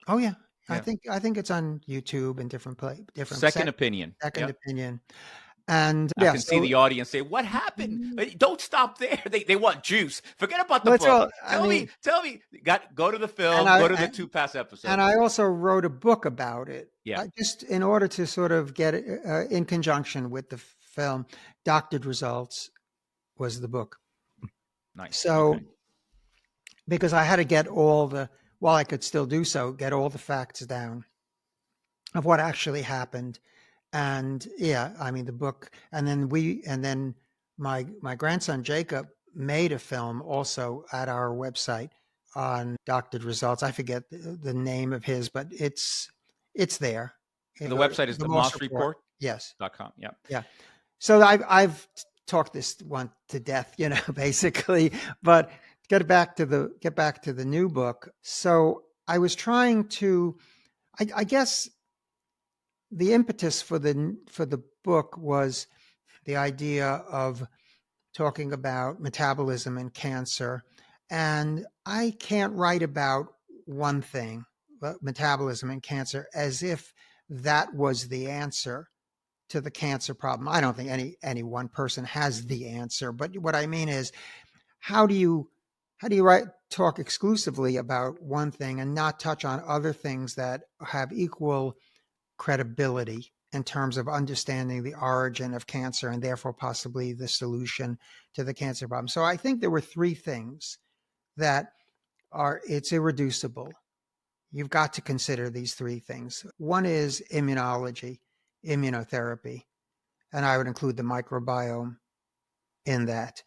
oh yeah, Yeah. I think it's on YouTube and different Second opinion. second Yep. opinion. And I yeah, can see so the audience say, "What happened? Don't stop there. They want juice. Forget about the well, it's book. all, I mean, Tell me. Got go to the and film. I Go to the two past and episodes. I also wrote a book about it. Yeah. Just in order to sort of get it in conjunction with the film. Doctored Results was the book. Nice. So Okay. because I had to while I could still do so, get all the facts down of what actually happened. And yeah, I mean, the book, and then my grandson Jacob made a film also at our website on doctored results. I forget the name of his, but it's there. You The go to website is the the Moss Moss Report. Report. Yes, .com. Yeah. yeah. So I've talked this one to death, basically. But get back to the new book. So I was trying to, I guess the impetus for the book was the idea of talking about metabolism and cancer. And I can't write about one thing, metabolism and cancer, as if that was the answer to the cancer problem. I don't think any one person has the answer, but what I mean is, how do you talk exclusively about one thing and not touch on other things that have equal credibility in terms of understanding the origin of cancer and therefore possibly the solution to the cancer problem. So I think there were three things that it's irreducible. You've got to consider these three things. One is immunology, immunotherapy, and I would include the microbiome in that.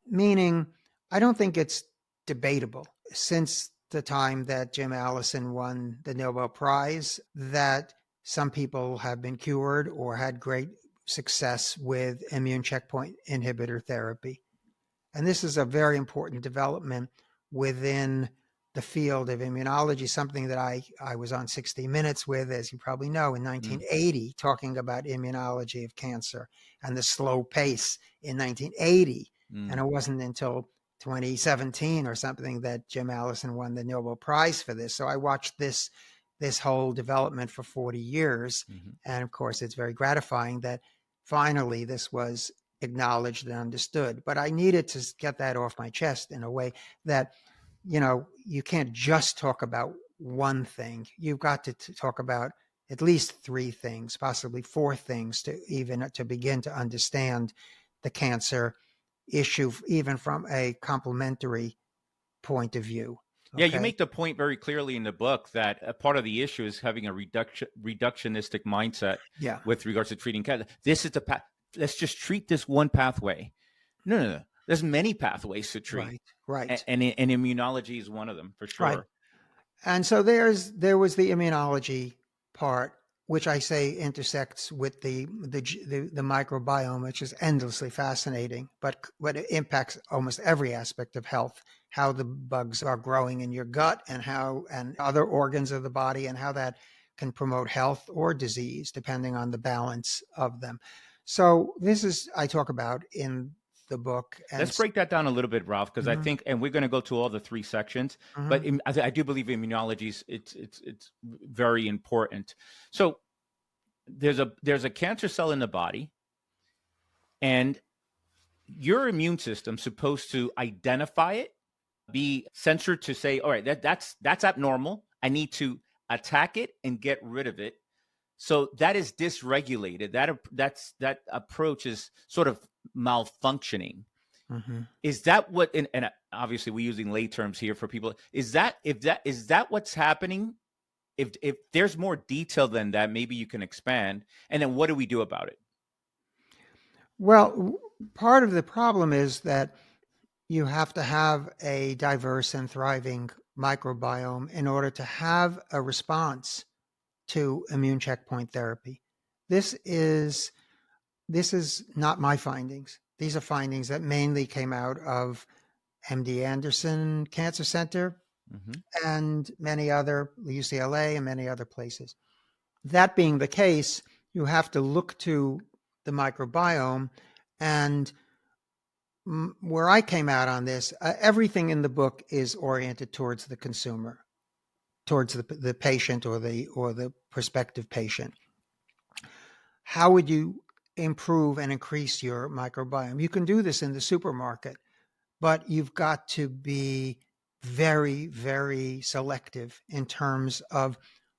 Meaning, I don't think it's debatable since the time that Jim Allison won the Nobel Prize that some people have been cured or had great success with immune checkpoint inhibitor therapy. And this is a very important development within the field of immunology, something that I was on 60 Minutes with, as you probably know, in 1980, talking about immunology of cancer and the slow pace in 1980. And it wasn't until 2017 or something that Jim Allison won the Nobel Prize for this. So I watched this whole development for 40 years. And of course, it's very gratifying that finally this was acknowledged and understood. But I needed to get that off my chest in a way that, you can't just talk about one thing. You've got to talk about at least 3 things, possibly 4 things to begin to understand the cancer issue, even from a complementary point of view. Okay? Yeah, you make the point very clearly in the book that a part of the issue is having a reductionistic mindset with regards to treating cancer. This is the path. Let's just treat this one pathway. No. There's many pathways to treat. Right. And immunology is one of them, for sure. Right. And so there was the immunology part, which I say intersects with the microbiome, which is endlessly fascinating, but it impacts almost every aspect of health, how the bugs are growing in your gut and other organs of the body, and how that can promote health or disease, depending on the balance of them. So I talk about in the book. And let's break that down a little bit, Ralph, because I think, and we're going to go to all the 3 sections, but I do believe immunology is it's very important. So there's a cancer cell in the body, and your immune system's supposed to identify it, be censored to say, all right, that's abnormal. I need to attack it and get rid of it. So that is dysregulated. That approach is sort of malfunctioning. Is that what? And obviously, we're using lay terms here for people. Is that what's happening? If there's more detail than that, maybe you can expand. And then, what do we do about it? Well, part of the problem is that you have to have a diverse and thriving microbiome in order to have a response to immune checkpoint therapy. This is not my findings. These are findings that mainly came out of MD Anderson Cancer Center and many other, UCLA and many other places. That being the case, you have to look to the microbiome. And where I came out on this, everything in the book is oriented towards the consumer, towards the patient or the prospective patient. How would you improve and increase your microbiome? You can do this in the supermarket, but you've got to be very, very selective in terms of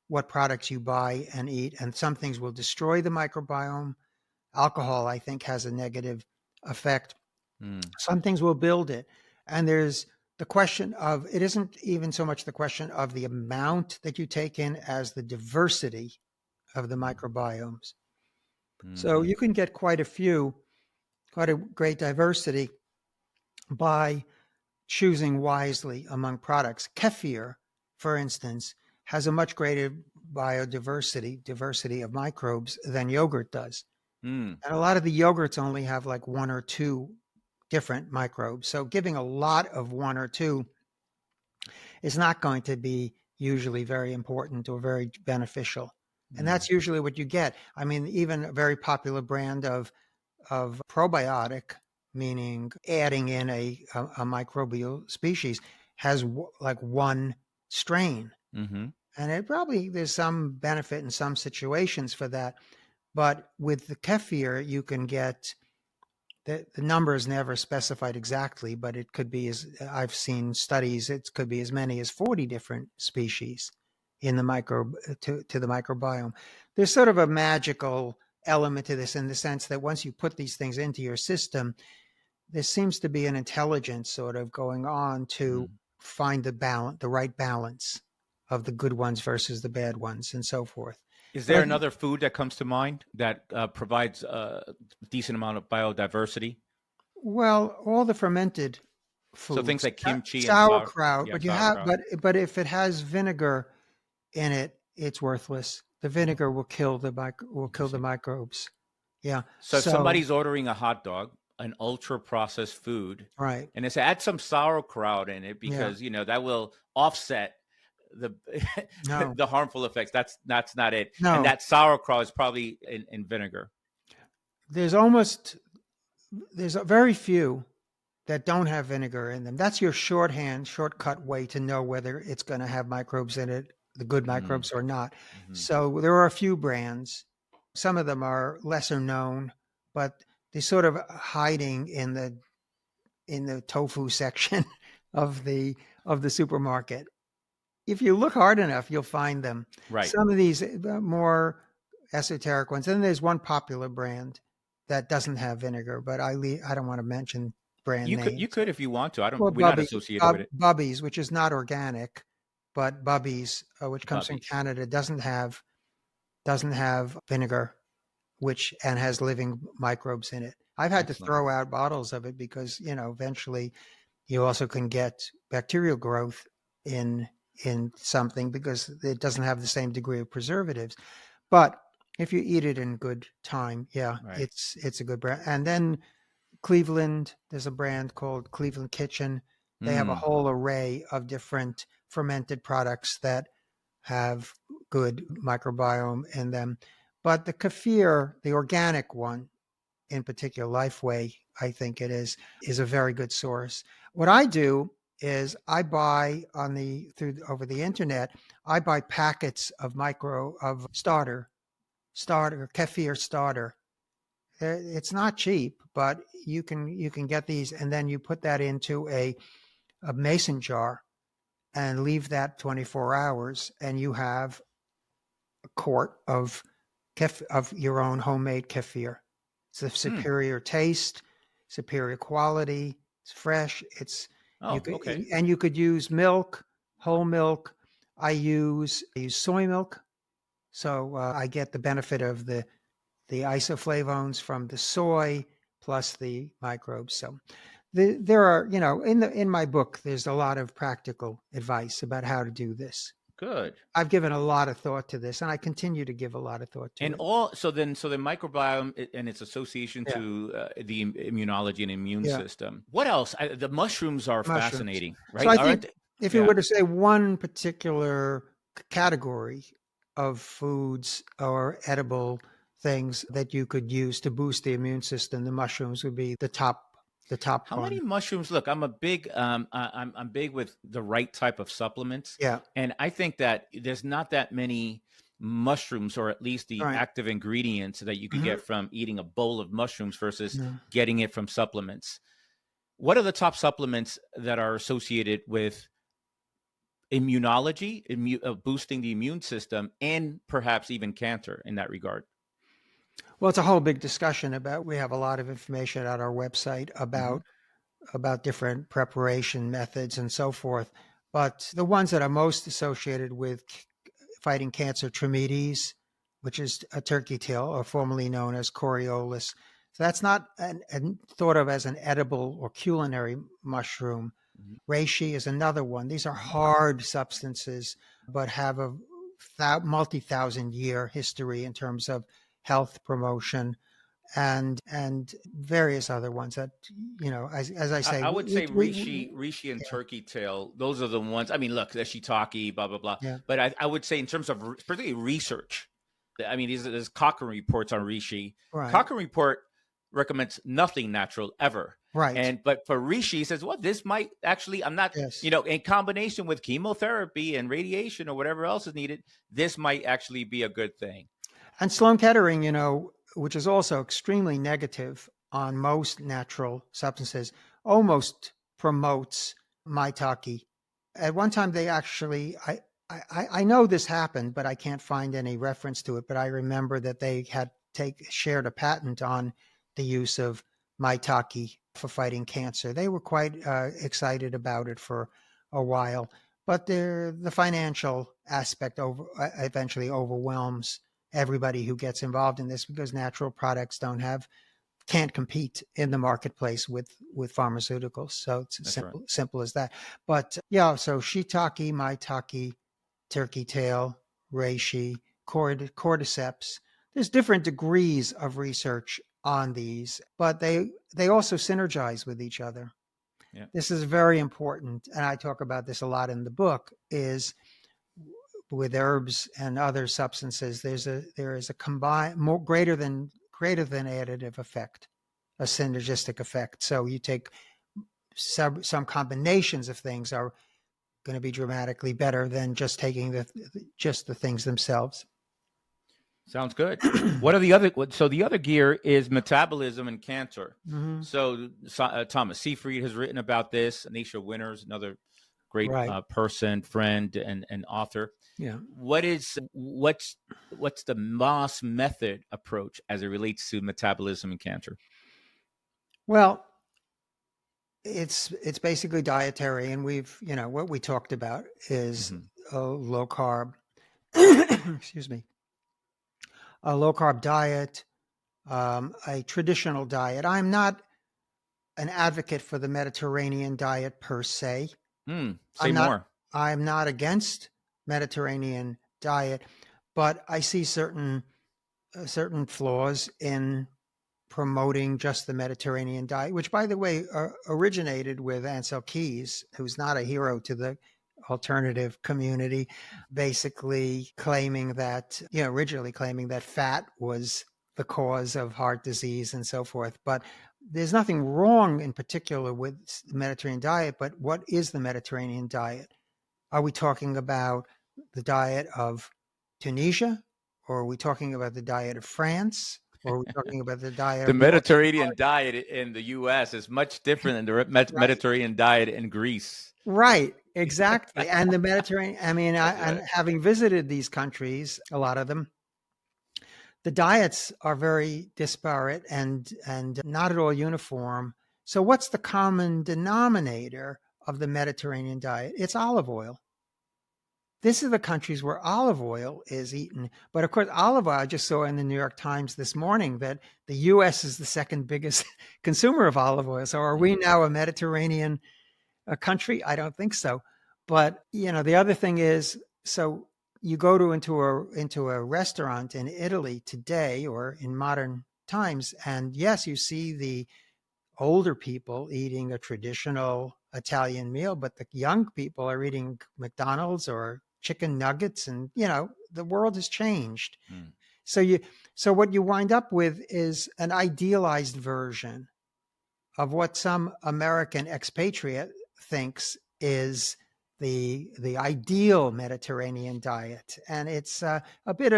what products you buy and eat. And some things will destroy the microbiome. Alcohol, I think, has a negative effect. Some things will build it. And there's the question of, it isn't even so much the question of the amount that you take in as the diversity of the microbiomes. So you can get quite a great diversity by choosing wisely among products. Kefir, for instance, has a much greater diversity of microbes than yogurt does. And a lot of the yogurts only have like 1 or 2 different microbes. So giving a lot of 1 or 2 is not going to be usually very important or very beneficial. And that's usually what you get. I mean, even a very popular brand of probiotic, meaning adding in a microbial species, has like 1 strain. And there's some benefit in some situations for that. But with the kefir, you can get, the number is never specified exactly, but it could be, as I've seen studies, it could be as many as 40 different species in the to the microbiome. There's sort of a magical element to this in the sense that once you put these things into your system, there seems to be an intelligence sort of going on to find the right balance of the good ones versus the bad ones and so forth. Is there another food that comes to mind that provides a decent amount of biodiversity? Well, all the fermented So things foods, like kimchi and sauerkraut, yeah, but sauerkraut. but if it has vinegar in it, it's worthless. The vinegar will kill the Interesting. microbes. Yeah. So if So somebody's ordering a hot dog, an ultra processed food, right. and they say add some sauerkraut in it Yeah. because that will offset the No. the harmful effects. That's not it. And No. that sauerkraut is probably in vinegar. There's almost there's a very few that don't have vinegar in them. That's your shortcut way to know whether it's going to have microbes in it, the good Mm, microbes or not. mhm. So there are a few brands. Some of them are lesser known, but they're sort of hiding in the tofu section of the supermarket. If you look hard enough, you'll find them. Right. Some of these more esoteric ones. And then there's one popular brand that doesn't have vinegar, but I don't want to mention brand You names. could if you want to. I don't. Well, We're not associated with it. Bubby's, which is not organic, but Bubby's, which comes from Bubbies. Canada, doesn't have vinegar, which and has living microbes in it. I've had to Excellent. throw out bottles of it because eventually you also can get bacterial growth in something because it doesn't have the same degree of preservatives. But if you eat it in good time, yeah, Right. it's a good brand. And then Cleveland, there's a brand called Cleveland Kitchen. They have a Mm, whole array of different fermented products that have good microbiome in them. But the kefir, the organic one in particular, Lifeway, I think it is a very good source. What I do is I buy over the internet, I buy packets of starter kefir starter. It's not cheap, but you can get these, and then you put that into a mason jar and leave that 24 hours, and you have a quart of your own homemade kefir. It's a hmm. superior taste, superior quality. It's fresh. Oh, okay. You could use milk, whole milk. I use soy milk, so I get the benefit of the isoflavones from the soy plus the microbes. So there are, in my book, there's a lot of practical advice about how to do this. Good. I've given a lot of thought to this, and I continue to give a lot of thought to And it. so the microbiome and its association Yeah, to the immunology and immune yeah, system. What else? The mushrooms are mushrooms. fascinating, So right? I All think right. if you Yeah. were to say one particular category of foods or edible things that you could use to boost the immune system, the mushrooms would be the top How many one. mushrooms? Look, I'm a big I'm big with the right type of supplements, Yeah, and I think that there's not that many mushrooms, or at least the right. active ingredients that you could Hmm. get from eating a bowl of mushrooms versus Yeah. getting it from supplements. What are the top supplements that are associated with immunology, boosting the immune system, and perhaps even cancer in that regard? Well, it's a whole big discussion about. We have a lot of information at our website Hmm. about different preparation methods and so forth. But the ones that are most associated with fighting cancer, Trametes, which is a turkey tail, or formerly known as Coriolis. So that's not thought of as an edible or culinary mushroom. Hmm. Reishi is another one. These are Hmm. hard substances, but have a multi-thousand year history in terms of health promotion and various other ones that as I say I would say we Rishi and yeah, Turkey Tail. Those are the ones. I mean, look, the shiitake, blah blah blah. yeah, But I would say in terms of particularly research, I mean, there's Cochrane reports on Rishi. right, Cochrane report recommends nothing natural ever. right, But for Rishi, he says, well, this might actually, I'm not, yes. in combination with chemotherapy and radiation or whatever else is needed, this might actually be a good thing. And Sloan Kettering, which is also extremely negative on most natural substances, almost promotes maitake. At one time, they actually, I know this happened, but I can't find any reference to it. But I remember that they had shared a patent on the use of maitake for fighting cancer. They were quite excited about it for a while, but the financial aspect eventually overwhelms everybody who gets involved in this because natural products don't have can't compete in the marketplace with pharmaceuticals. So it's That's right. simple as that. But yeah, so shiitake, maitake, turkey tail, reishi, cordyceps. There's different degrees of research on these, but they also synergize with each other. Yeah. This is very important, and I talk about this a lot in the book, is with herbs and other substances, there is a combined more greater than additive effect, a synergistic effect. So you take some combinations of things are going to be dramatically better than just taking the things themselves. Sounds good. What are the other? So the other gear is metabolism and cancer. Mm-hmm. So Thomas Seyfried has written about this. Anisha Winters, another great Right. person, friend, and author. Yeah. What's the Moss method approach as it relates to metabolism and cancer? Well, it's basically dietary, and what we talked about is a low carb, excuse me, a low carb diet, a traditional diet. I'm not an advocate for the Mediterranean diet per se. Say more. I'm not against Mediterranean diet, but I see certain flaws in promoting just the Mediterranean diet, which, by the way, originated with Ansel Keys, who's not a hero to the alternative community, basically claiming that, originally claiming that fat was the cause of heart disease and so forth. But there's nothing wrong in particular with the Mediterranean diet, but what is the Mediterranean diet? Are we talking about the diet of Tunisia? Or are we talking about the diet of France? Or are we talking about the diet The of North Mediterranean diet in the U.S. is much different than the Right. Mediterranean diet in Greece. Right, exactly. And the Mediterranean, Right. and having visited these countries, a lot of them, the diets are very disparate and not at all uniform. So what's the common denominator of the Mediterranean diet? It's olive oil. This is the countries where olive oil is eaten. But of course, olive oil, I just saw in the New York Times this morning that the U.S. is the second biggest consumer of olive oil. So are we now a Mediterranean country? I don't think so. But, the other thing is, so you go into a restaurant in Italy today or in modern times, and yes, you see the older people eating a traditional Italian meal, but the young people are eating McDonald's or chicken nuggets, and the world has changed. So what you wind up with is an idealized version of what some American expatriate thinks is the ideal Mediterranean diet, and it's a bit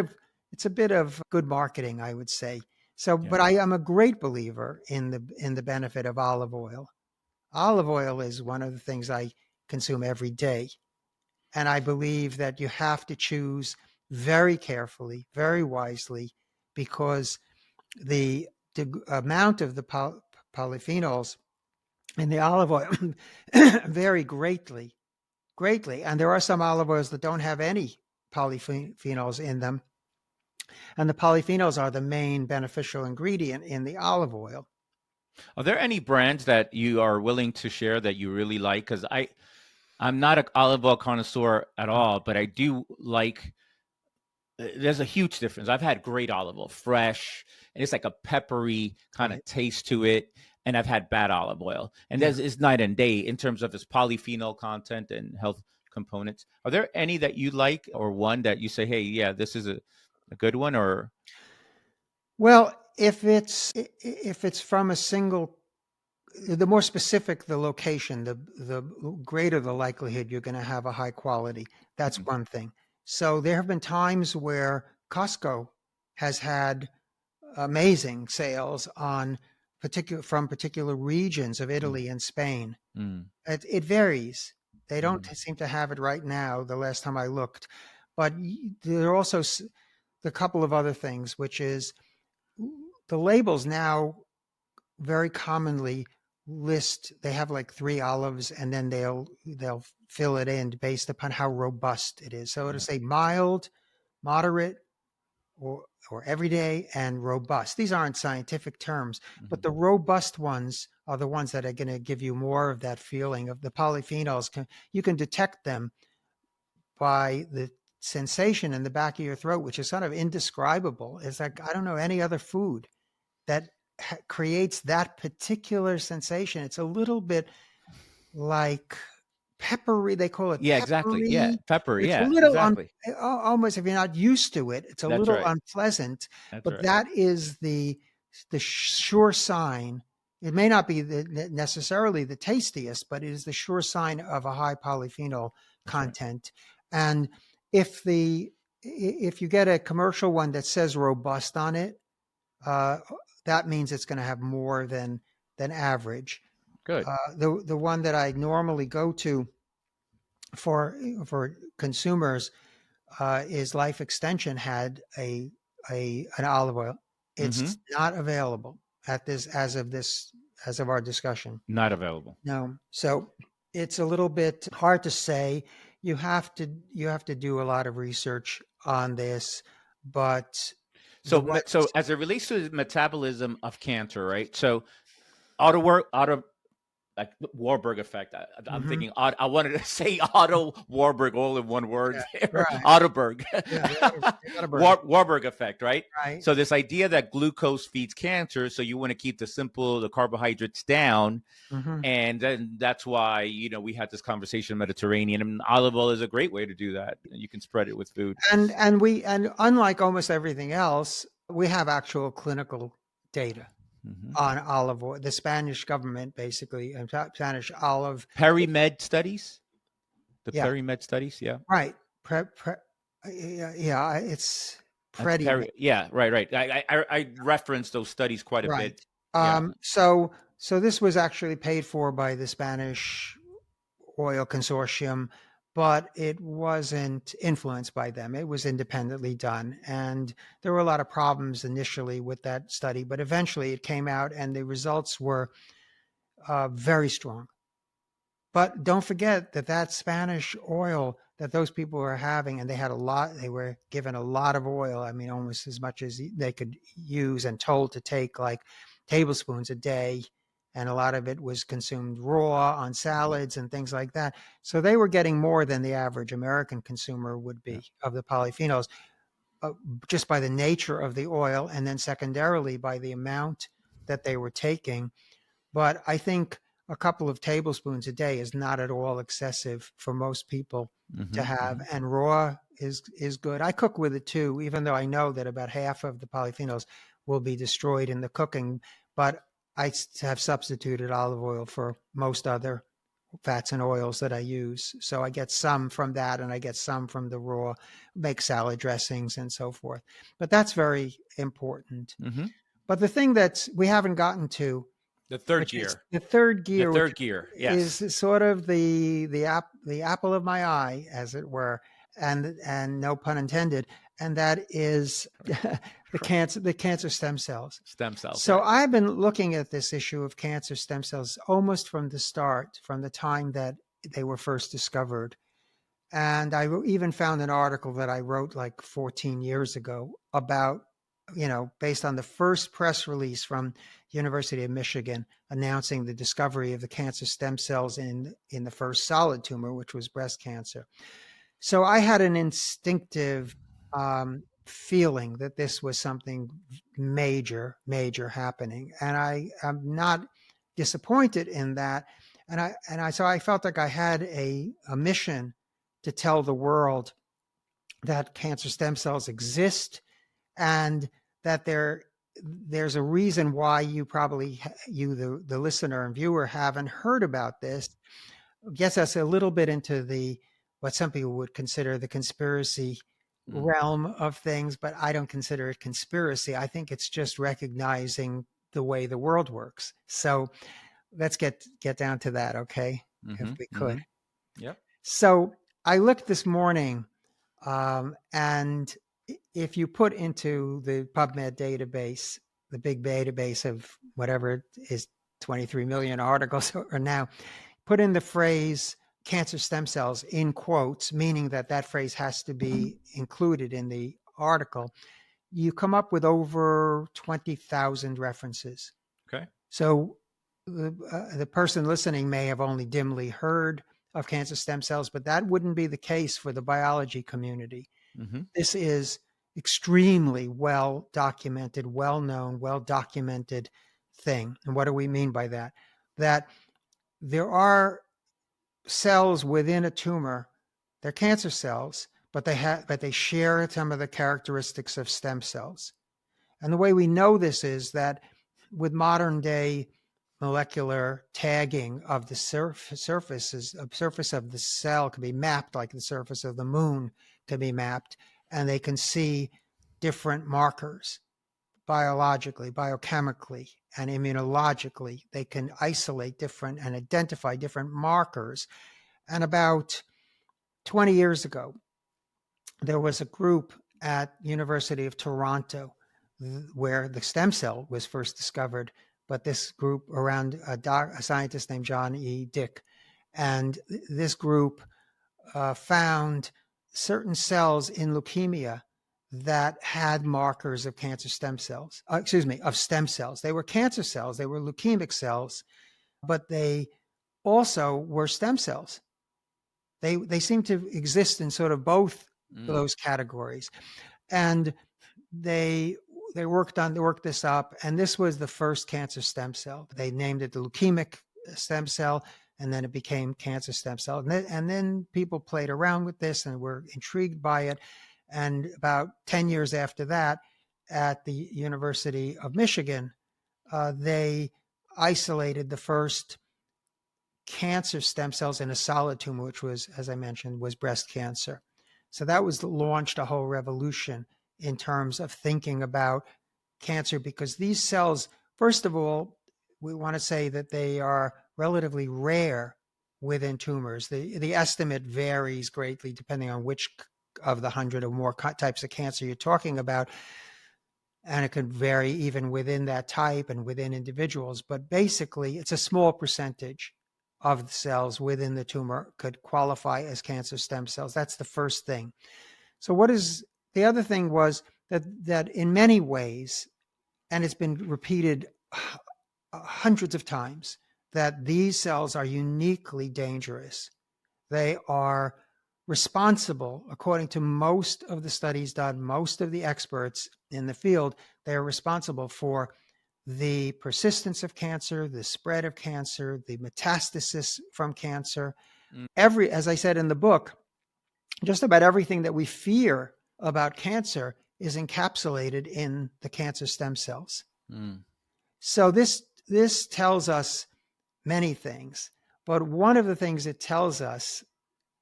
of good marketing, I would say. So, Yeah. but I am a great believer in the benefit of olive oil. Olive oil is one of the things I consume every day, and I believe that you have to choose very carefully, very wisely, because the amount of the polyphenols in the olive oil vary greatly. And there are some olive oils that don't have any polyphenols in them. And the polyphenols are the main beneficial ingredient in the olive oil. Are there any brands that you are willing to share that you really like? Because I'm not an olive oil connoisseur at all, but I do like. There's a huge difference. I've had great olive oil, fresh, and it's like a peppery kind of taste to it. And I've had bad olive oil, and it's night and day in terms of its polyphenol content and health components. Are there any that you like, or one that you say, "Hey, yeah, this is a good one"? Or well, if it's from a single, the more specific the location, the greater the likelihood you're going to have a high quality. That's one thing. So there have been times where Costco has had amazing sales on from particular regions of Italy and Spain. It varies. They don't seem to have it right now, the last time I looked. But there are also a couple of other things, which is the labels now very commonly list, they have like 3 olives, and then they'll fill it in based upon how robust it is. So it'll say mild, moderate, or everyday and robust. These aren't scientific terms, but Mhm. the robust ones are the ones that are going to give you more of that feeling of the polyphenols. You can detect them by the sensation in the back of your throat, which is sort of indescribable. It's like, I don't know any other food that creates that particular sensation. It's a little bit like peppery. They call it Yeah, exactly. Yeah, peppery. pepper. It's a Yeah, little exactly. almost, if you're not used to it, it's a That's little right. unpleasant. That's But right. that is the sure sign. It may not be necessarily the tastiest, but it is the sure sign of a high polyphenol That's right. content. And if you get a commercial one that says robust on it, uh, that means it's going to have more than average. Good. The one that I normally go to for consumers is Life Extension had an olive oil. Mm-hmm. It's not available at this as of our discussion. Not available. No, so it's a little bit hard to say. You have to do a lot of research on this, but the So ones as it relates to the metabolism of cancer, right? So auto like Warburg effect. I'm Mhm. thinking I wanted to say Otto Warburg all in one word Yeah, there. right. Autoberg. Yeah, the burger, Warburg effect, right? right? So this idea that glucose feeds cancer, so you want to keep the carbohydrates down, Mhm. and then that's why we had this conversation Mediterranean, and olive oil is a great way to do that. You can spread it with food. And unlike almost everything else, we have actual clinical data Mm-hmm. on olive oil. The Spanish government, basically, Spanish olive. Perimed studies, the Yeah, Perimed studies, yeah. right. Yeah, it's pretty much Yeah, right. I reference those studies quite a right. bit. Yeah. So this was actually paid for by the Spanish oil consortium, but it wasn't influenced by them. It was independently done. And there were a lot of problems initially with that study, but eventually it came out and the results were very strong. But don't forget that Spanish oil that those people were having, and they were given a lot of oil. I mean, almost as much as they could use and told to take like tablespoons a day. And a lot of it was consumed raw on salads and things like that. So they were getting more than the average American consumer would Yeah. be of the polyphenols, just by the nature of the oil, and then secondarily by the amount that they were taking. But I think a couple of tablespoons a day is not at all excessive for most people to Mm-hmm, have, mm-hmm. and raw is good. I cook with it too, even though I know that about half of the polyphenols will be destroyed in the cooking. But I have substituted olive oil for most other fats and oils that I use. So I get some from that, and I get some from the raw, make salad dressings and so forth. But that's very important. Mm-hmm. But the thing that we haven't gotten to, The third which is gear. the third The gear, which third gear. is Yes. sort of the apple of my eye, as it were, and no pun intended, and that is the cancer stem cells. Stem cells, So right? I've been looking at this issue of cancer stem cells almost from the start, from the time that they were first discovered. And I even found an article that I wrote like 14 years ago about, based on the first press release from University of Michigan announcing the discovery of the cancer stem cells in the first solid tumor, which was breast cancer. So I had an instinctive feeling that this was something major, major happening, and I am not disappointed in that. So I felt like I had a mission to tell the world that cancer stem cells exist, and that there's a reason why the listener and viewer haven't heard about this. Gets us a little bit into what some people would consider the conspiracy Mm. realm of things, but I don't consider it conspiracy. I think it's just recognizing the way the world works. So let's get down to that, okay? If Mm-hmm. we Mm-hmm. could. Yep. So I looked this morning, and if you put into the PubMed database, the big database of whatever it is, 23 million articles or now, put in the phrase cancer stem cells in quotes, meaning that phrase has to be included in the article, you come up with over 20,000 references. Okay. So the person listening may have only dimly heard of cancer stem cells, but that wouldn't be the case for the biology community. Mm-hmm. This is extremely well documented, well known, well documented thing. And what do we mean by that? That there are cells within a tumor, they're cancer cells, but they share some of the characteristics of stem cells. And the way we know this is that with modern day molecular tagging of the surface of the cell can be mapped like the surface of the moon can be mapped, and they can see different markers biologically, biochemically, and immunologically. They can isolate different and identify different markers. And about 20 years ago, there was a group at University of Toronto where the stem cell was first discovered, but this group around a scientist named John E. Dick. And this group found certain cells in leukemia that had markers of cancer stem cells, of stem cells. They were cancer cells, they were leukemic cells, but they also were stem cells. They seem to exist in sort of both those categories. And they worked this up, and this was the first cancer stem cell. They named it the leukemic stem cell, and then it became cancer stem cell. And then people played around with this and were intrigued by it. And about 10 years after that, at the University of Michigan, they isolated the first cancer stem cells in a solid tumor, which was, as I mentioned, was breast cancer. So that launched a whole revolution in terms of thinking about cancer, because these cells, first of all, we want to say that they are relatively rare within tumors. The estimate varies greatly depending on which of the 100 or more types of cancer you're talking about. And it could vary even within that type and within individuals. But basically, it's a small percentage of the cells within the tumor could qualify as cancer stem cells. That's the first thing. So the other thing was that in many ways, and it's been repeated hundreds of times, that these cells are uniquely dangerous. They are responsible, according to most of the studies done, most of the experts in the field, they are responsible for the persistence of cancer, the spread of cancer, the metastasis from cancer. As I said in the book, just about everything that we fear about cancer is encapsulated in the cancer stem cells. So this tells us many things, but one of the things it tells us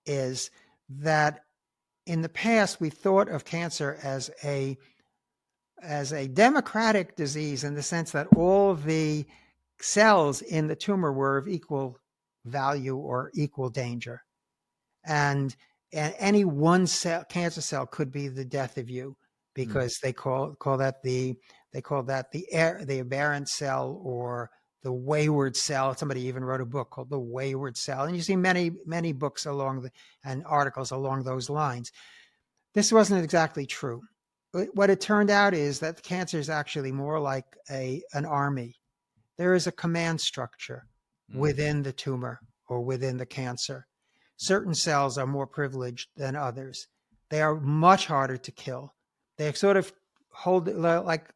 is that in the past we thought of cancer as a democratic disease, in the sense that all the cells in the tumor were of equal value or equal danger, and any one cancer cell could be the death of you, because they call that the aberrant cell or the wayward cell. Somebody even wrote a book called The Wayward Cell, and you see many books and articles along those lines. This wasn't exactly true. What it turned out is that cancer is actually more like an army. There is a command structure within the tumor or within the cancer. Certain cells are more privileged than others. They are much harder to kill. They sort of like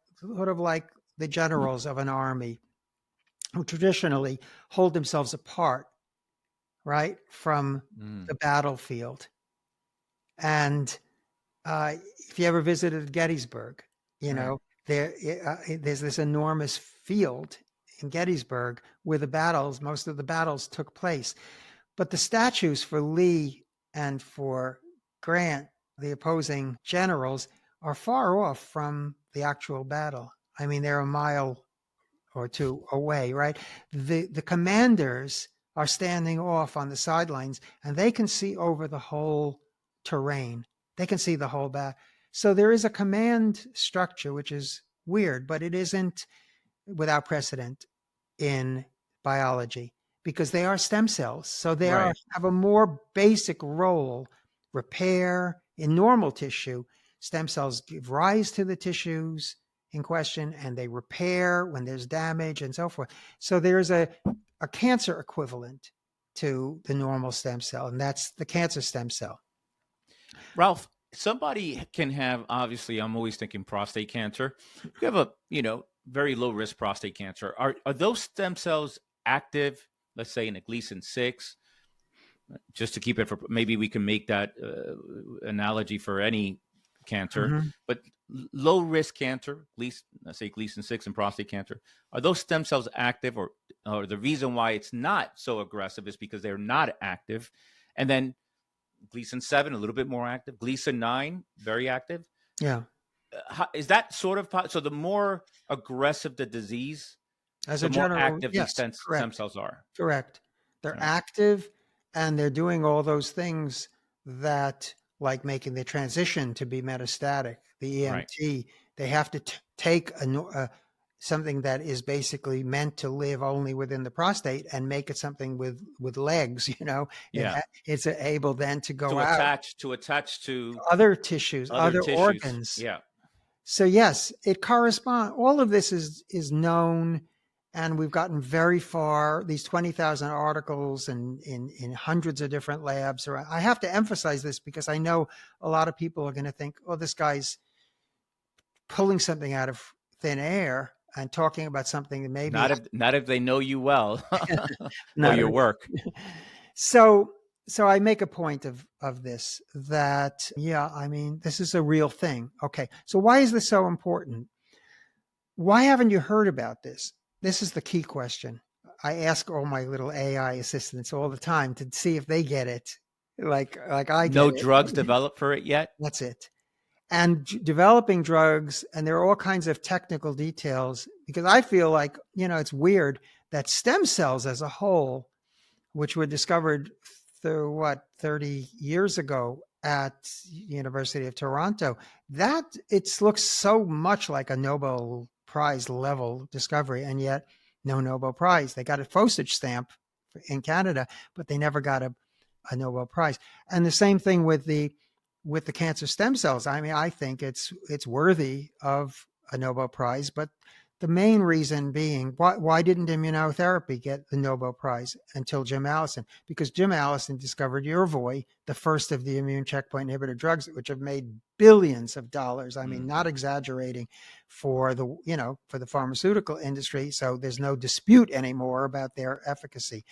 the generals of an army, who traditionally hold themselves apart, right, from the battlefield. And if you ever visited Gettysburg, there's this enormous field in Gettysburg where most of the battles took place. But the statues for Lee and for Grant, the opposing generals, are far off from the actual battle. I mean, they're a mile or two away, right? The commanders are standing off on the sidelines, and they can see over the whole terrain. They can see the whole battle. So there is a command structure, which is weird, but it isn't without precedent in biology, because they are stem cells. So they have a more basic role, repair in normal tissue. stem cells give rise to the tissues in question, and they repair when there's damage and so forth. So there's a cancer equivalent to the normal stem cell, and that's the cancer stem cell. Ralph, somebody can have, obviously, I'm always thinking prostate cancer. You have a, very low risk prostate cancer. Are those stem cells active, let's say in a Gleason 6? Just to keep it for, maybe we can make that analogy for any cancer, Mm-hmm. but low risk cancer, let's say Gleason 6 and prostate cancer, are those stem cells active, or the reason why it's not so aggressive is because they're not active? And then Gleason 7, a little bit more active. Gleason 9, very active. Yeah. Is that sort of, so the more aggressive the disease, As the a more general, active these yes, stem correct. cells are? Correct. They're Right. active, and they're doing all those things that, like making the transition to be metastatic, the Right. EMT. They have to take something that is basically meant to live only within the prostate and make it something with legs. Yeah. It's able then to go To out attach to other tissues, other other tissues. organs. Yeah. So yes, it corresponds. All of this is known, and we've gotten very far. These 20,000 articles and in hundreds of different labs. I have to emphasize this because I know a lot of people are going to think, "Oh, this guy's pulling something out of thin air and talking about something that maybe Not if they know you well or not." your work. So I make a point of this, that, yeah, I mean, this is a real thing. Okay. So why is this so important? Why haven't you heard about this? This is the key question. I ask all my little AI assistants all the time to see if they get it. Like I get No it. drugs developed for it yet? That's it. And developing drugs, and there are all kinds of technical details, because I feel like, it's weird that stem cells as a whole, which were discovered through 30 years ago at University of Toronto, that it looks so much like a Nobel Prize level discovery, and yet no Nobel Prize. They got a postage stamp in Canada, but they never got a Nobel Prize. And the same thing with the cancer stem cells. I mean, I think it's worthy of a Nobel Prize, but the main reason being, why didn't immunotherapy get the Nobel Prize until Jim Allison? Because Jim Allison discovered Yervoy, the first of the immune checkpoint inhibitor drugs, which have made billions of dollars. I mean, not exaggerating, for the pharmaceutical industry. So there's no dispute anymore about their efficacy.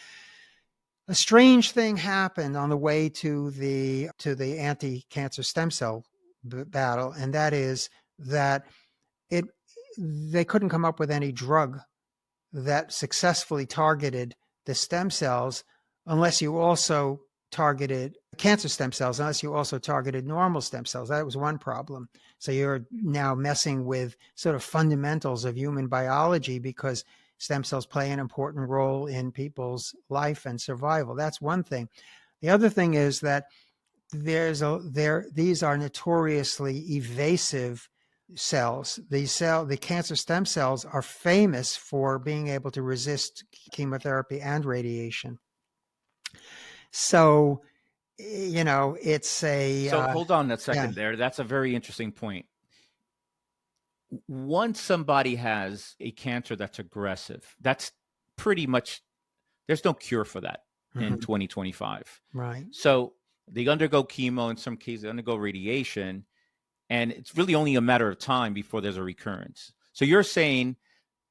A strange thing happened on the way to the anti-cancer stem cell battle, and that is that they couldn't come up with any drug that successfully targeted the stem cells unless you also targeted cancer stem cells, unless you also targeted normal stem cells. That was one problem. So you're now messing with sort of fundamentals of human biology, because stem cells play an important role in people's life and survival. That's one thing. The other thing is that these are notoriously evasive cells. The cancer stem cells are famous for being able to resist chemotherapy and radiation. So, it's a... So hold on a second yeah. there. That's a very interesting point. Once somebody has a cancer that's aggressive, that's pretty much, there's no cure for that in 2025. Right. So they undergo chemo, in some cases, they undergo radiation, and it's really only a matter of time before there's a recurrence. So you're saying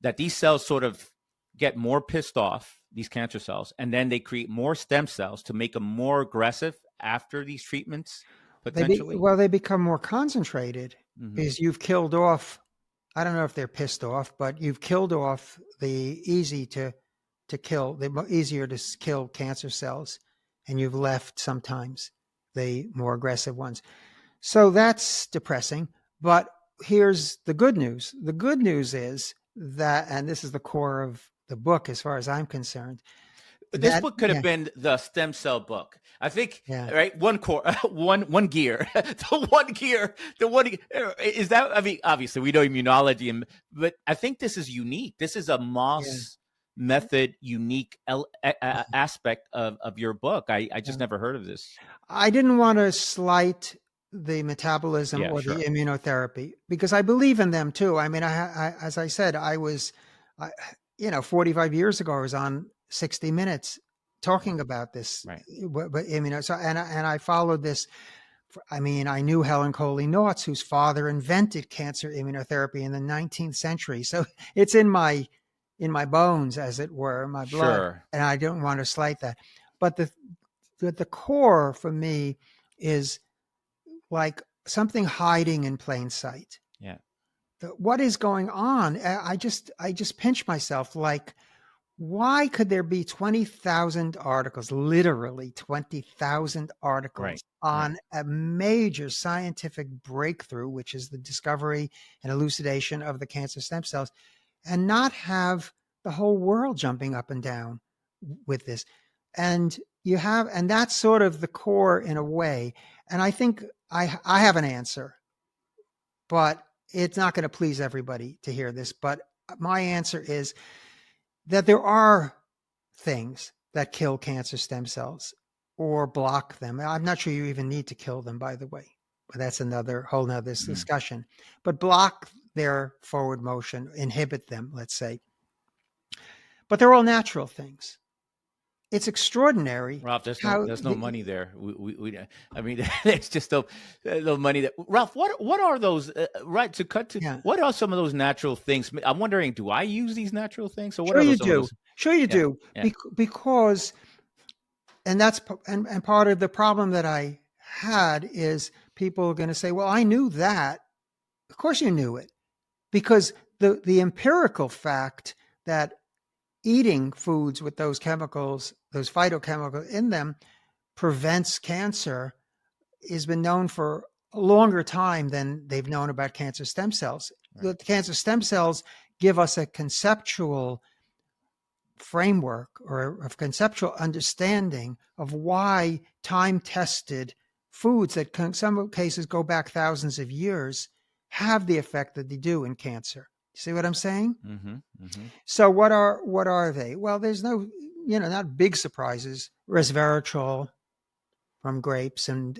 that these cells sort of get more pissed off, these cancer cells, and then they create more stem cells to make them more aggressive after these treatments, potentially? They become more concentrated because you've killed off, I don't know if they're pissed off, but you've killed off the easier to kill cancer cells, and you've left sometimes the more aggressive ones. So that's depressing. But here's the good news. The good news is that, and this is the core of the book as far as I'm concerned. This book could have been the stem cell book. I think, right? One gear, is that, I mean, obviously we know immunology, but I think this is unique. This is a Moss method unique aspect of your book. I just never heard of this. I didn't want to slight the metabolism Yeah, or the sure. immunotherapy, because I believe in them too. I mean, as I said, I, 45 years ago, I was on 60 Minutes talking about this. Right. But so and I followed this. I mean, I knew Helen Coley Nortz, whose father invented cancer immunotherapy in the 19th century. So it's in my bones, as it were, my blood, Sure. and I don't want to slight that. But the core for me is like something hiding in plain sight. Yeah. What is going on? I just pinch myself like, why could there be 20,000 articles, literally 20,000 articles Right. Right. on a major scientific breakthrough, which is the discovery and elucidation of the cancer stem cells, and not have the whole world jumping up and down with this? And and that's sort of the core in a way. And I think I have an answer, but it's not going to please everybody to hear this. But my answer is that there are things that kill cancer stem cells or block them. I'm not sure you even need to kill them, by the way, but that's another whole nother discussion. But block their forward motion, inhibit them, let's say. But they're all natural things. It's extraordinary Ralph, how there's no money there. I mean, it's just no money there. Ralph, what are those? Right, to cut to, yeah. what are some of those natural things? I'm wondering, do I use these natural things, or what Sure are you some of do. those? Sure you Yeah, do. yeah. Because, and that's and part of the problem that I had is people are going to say, well, I knew that. Of course you knew it, because the empirical fact that eating foods with those chemicals, those phytochemicals in them, prevents cancer has been known for a longer time than they've known about cancer stem cells. Right. The cancer stem cells give us a conceptual framework or a conceptual understanding of why time-tested foods that in some cases go back thousands of years have the effect that they do in cancer. See what I'm saying? Mm-hmm, mm-hmm. So what are they? Well, there's no, not big surprises. Resveratrol from grapes and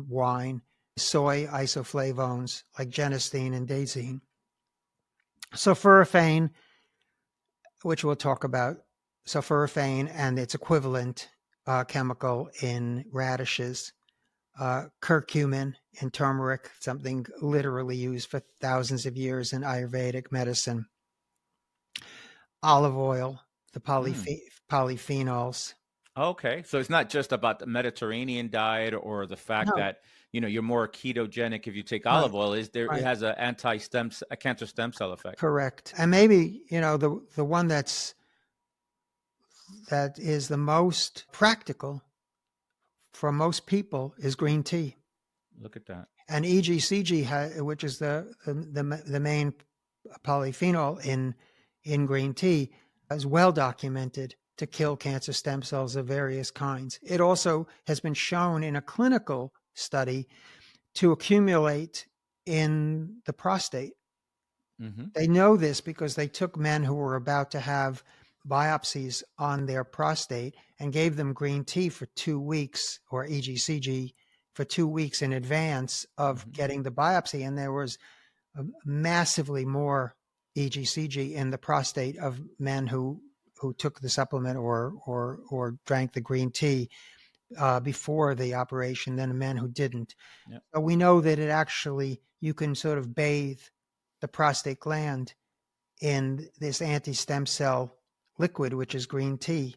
wine, soy isoflavones like genistein and daisine, sulforaphane, which we'll talk about, sulforaphane and its equivalent chemical in radishes, curcumin in turmeric, something literally used for thousands of years in Ayurvedic medicine, olive oil, the polyphenols. Okay, so it's not just about the Mediterranean diet or the fact No, that you're more ketogenic if you take right, olive oil. Is there? It right, has a cancer stem cell effect. correct. And maybe the one that is the most practical for most people is green tea. Look at that. And EGCG, which is the main polyphenol in green tea, is well documented to kill cancer stem cells of various kinds. It also has been shown in a clinical study to accumulate in the prostate. Mm-hmm. They know this because they took men who were about to have biopsies on their prostate and gave them green tea for 2 weeks, or EGCG for 2 weeks in advance of getting the biopsy. And there was massively more EGCG in the prostate of men who took the supplement or drank the green tea before the operation than men who didn't. Yep. So we know that you can sort of bathe the prostate gland in this anti-stem cell liquid, which is green tea,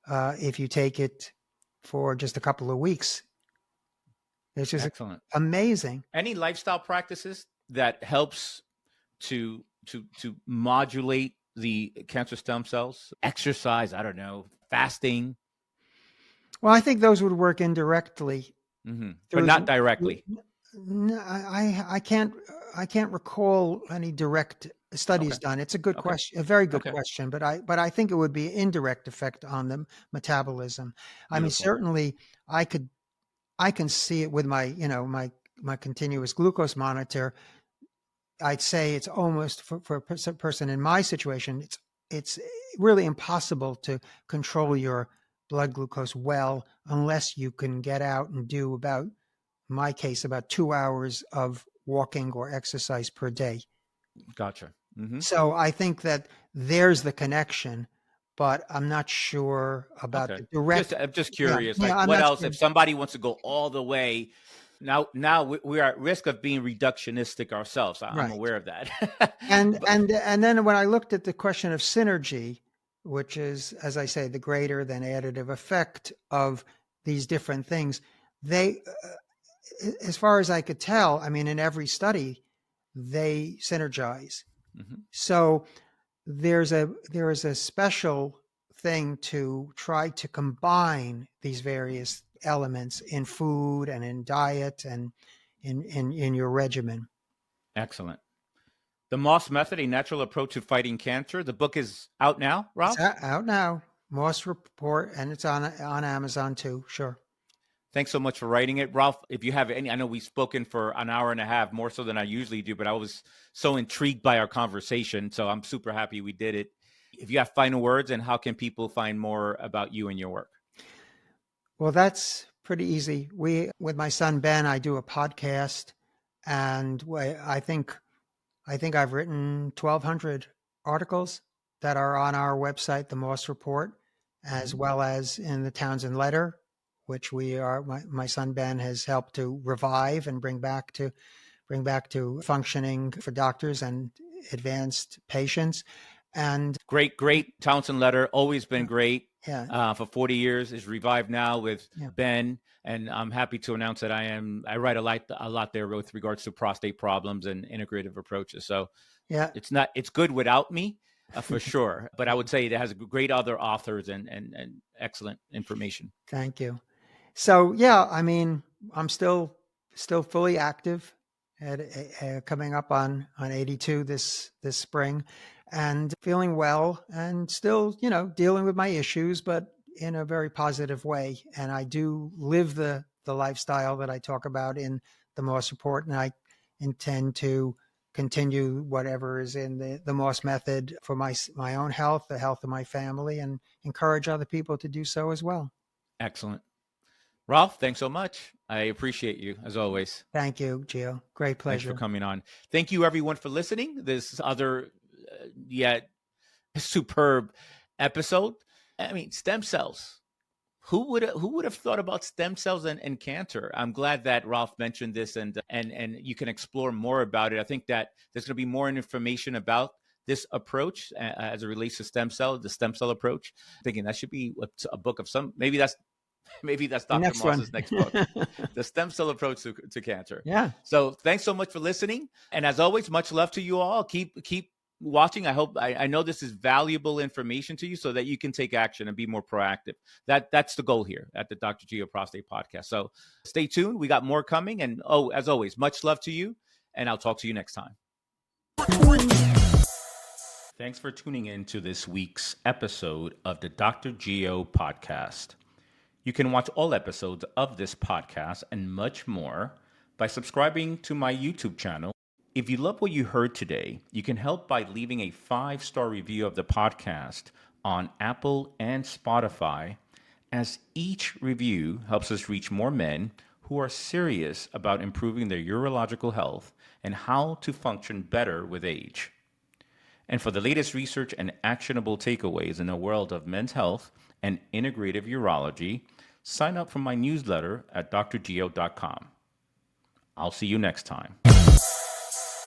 if you take it for just a couple of weeks. It's just Excellent. amazing. Any lifestyle practices that helps to modulate the cancer stem cells? Exercise, I don't know, fasting. Well, I think those would work indirectly, But not directly. I can't recall any direct studies done. It's a good question, a very good question, but I think it would be indirect effect on the metabolism. Beautiful. I mean, certainly I can see it with my my continuous glucose monitor. I'd say it's almost for a person in my situation, it's really impossible to control your blood glucose well unless you can get out and do about in my case, about 2 hours of walking or exercise per day. Gotcha. Mm-hmm. So I think that there's the connection, but I'm not sure about Okay. the direct. I'm just Yeah, curious. yeah, Like, I'm what not else? sure. If somebody wants to go all the way, now we're at risk of being reductionistic ourselves. I'm Right. aware of that. And But and and then when I looked at the question of synergy, which is, as I say, the greater than additive effect of these different things, they, as far as I could tell, I mean, in every study, they synergize. Mhm. So there is a special thing to try to combine these various elements in food and in diet and in your regimen. Excellent. The Moss Method: A Natural Approach to Fighting Cancer. The book is out now, It's Ralph. out now, Moss Report, and it's on Amazon too. Sure. Thanks so much for writing it, Ralph. If you have any, I know we've spoken for an hour and a half, more so than I usually do, but I was so intrigued by our conversation. So I'm super happy we did it. If you have final words, and how can people find more about you and your work? Well, that's pretty easy. With my son Ben, I do a podcast, and I think I've written 1,200 articles that are on our website, the Moss Report, as well as in the Townsend Letter, which my son Ben has helped to revive and bring back to functioning for doctors and advanced patients. And Great Townsend Letter. Always been great. yeah, For 40 years, is revived now with yeah, Ben, and I'm happy to announce that I write a lot there with regards to prostate problems and integrative approaches. So yeah. it's good without me, for sure. But I would say it has great other authors and excellent information. Thank you. So yeah, I mean, I'm still fully active at coming up on 82 this spring, and feeling well, and still, dealing with my issues, but in a very positive way. And I do live the lifestyle that I talk about in the Moss Report, and I intend to continue whatever is in the Moss method for my own health, the health of my family, and encourage other people to do so as well. Excellent. Ralph, thanks so much. I appreciate you, as always. Thank you, Gio. Great Thanks for pleasure. coming on. Thank you, everyone, for listening. This other, yet superb episode. I mean, stem cells. Who would have thought about stem cells and cancer? I'm glad that Ralph mentioned this, and you can explore more about it. I think that there's going to be more information about this approach as it relates to the stem cell approach. I'm thinking that should be a book of some. Maybe that's The Dr. next one. Moss's next book, the stem cell approach to cancer. Yeah. So thanks so much for listening, and as always, much love to you all. Keep watching. I know this is valuable information to you, so that you can take action and be more proactive. That's the goal here at the Dr. Gio Prostate Podcast. So stay tuned. We got more coming, and as always, much love to you, and I'll talk to you next time. Thanks for tuning in to this week's episode of the Dr. Gio Podcast. You can watch all episodes of this podcast and much more by subscribing to my YouTube channel. If you love what you heard today, you can help by leaving a 5-star review of the podcast on Apple and Spotify, as each review helps us reach more men who are serious about improving their urological health and how to function better with age. And for the latest research and actionable takeaways in the world of men's health and integrative urology, sign up for my newsletter at drgio.com. I'll see you next time.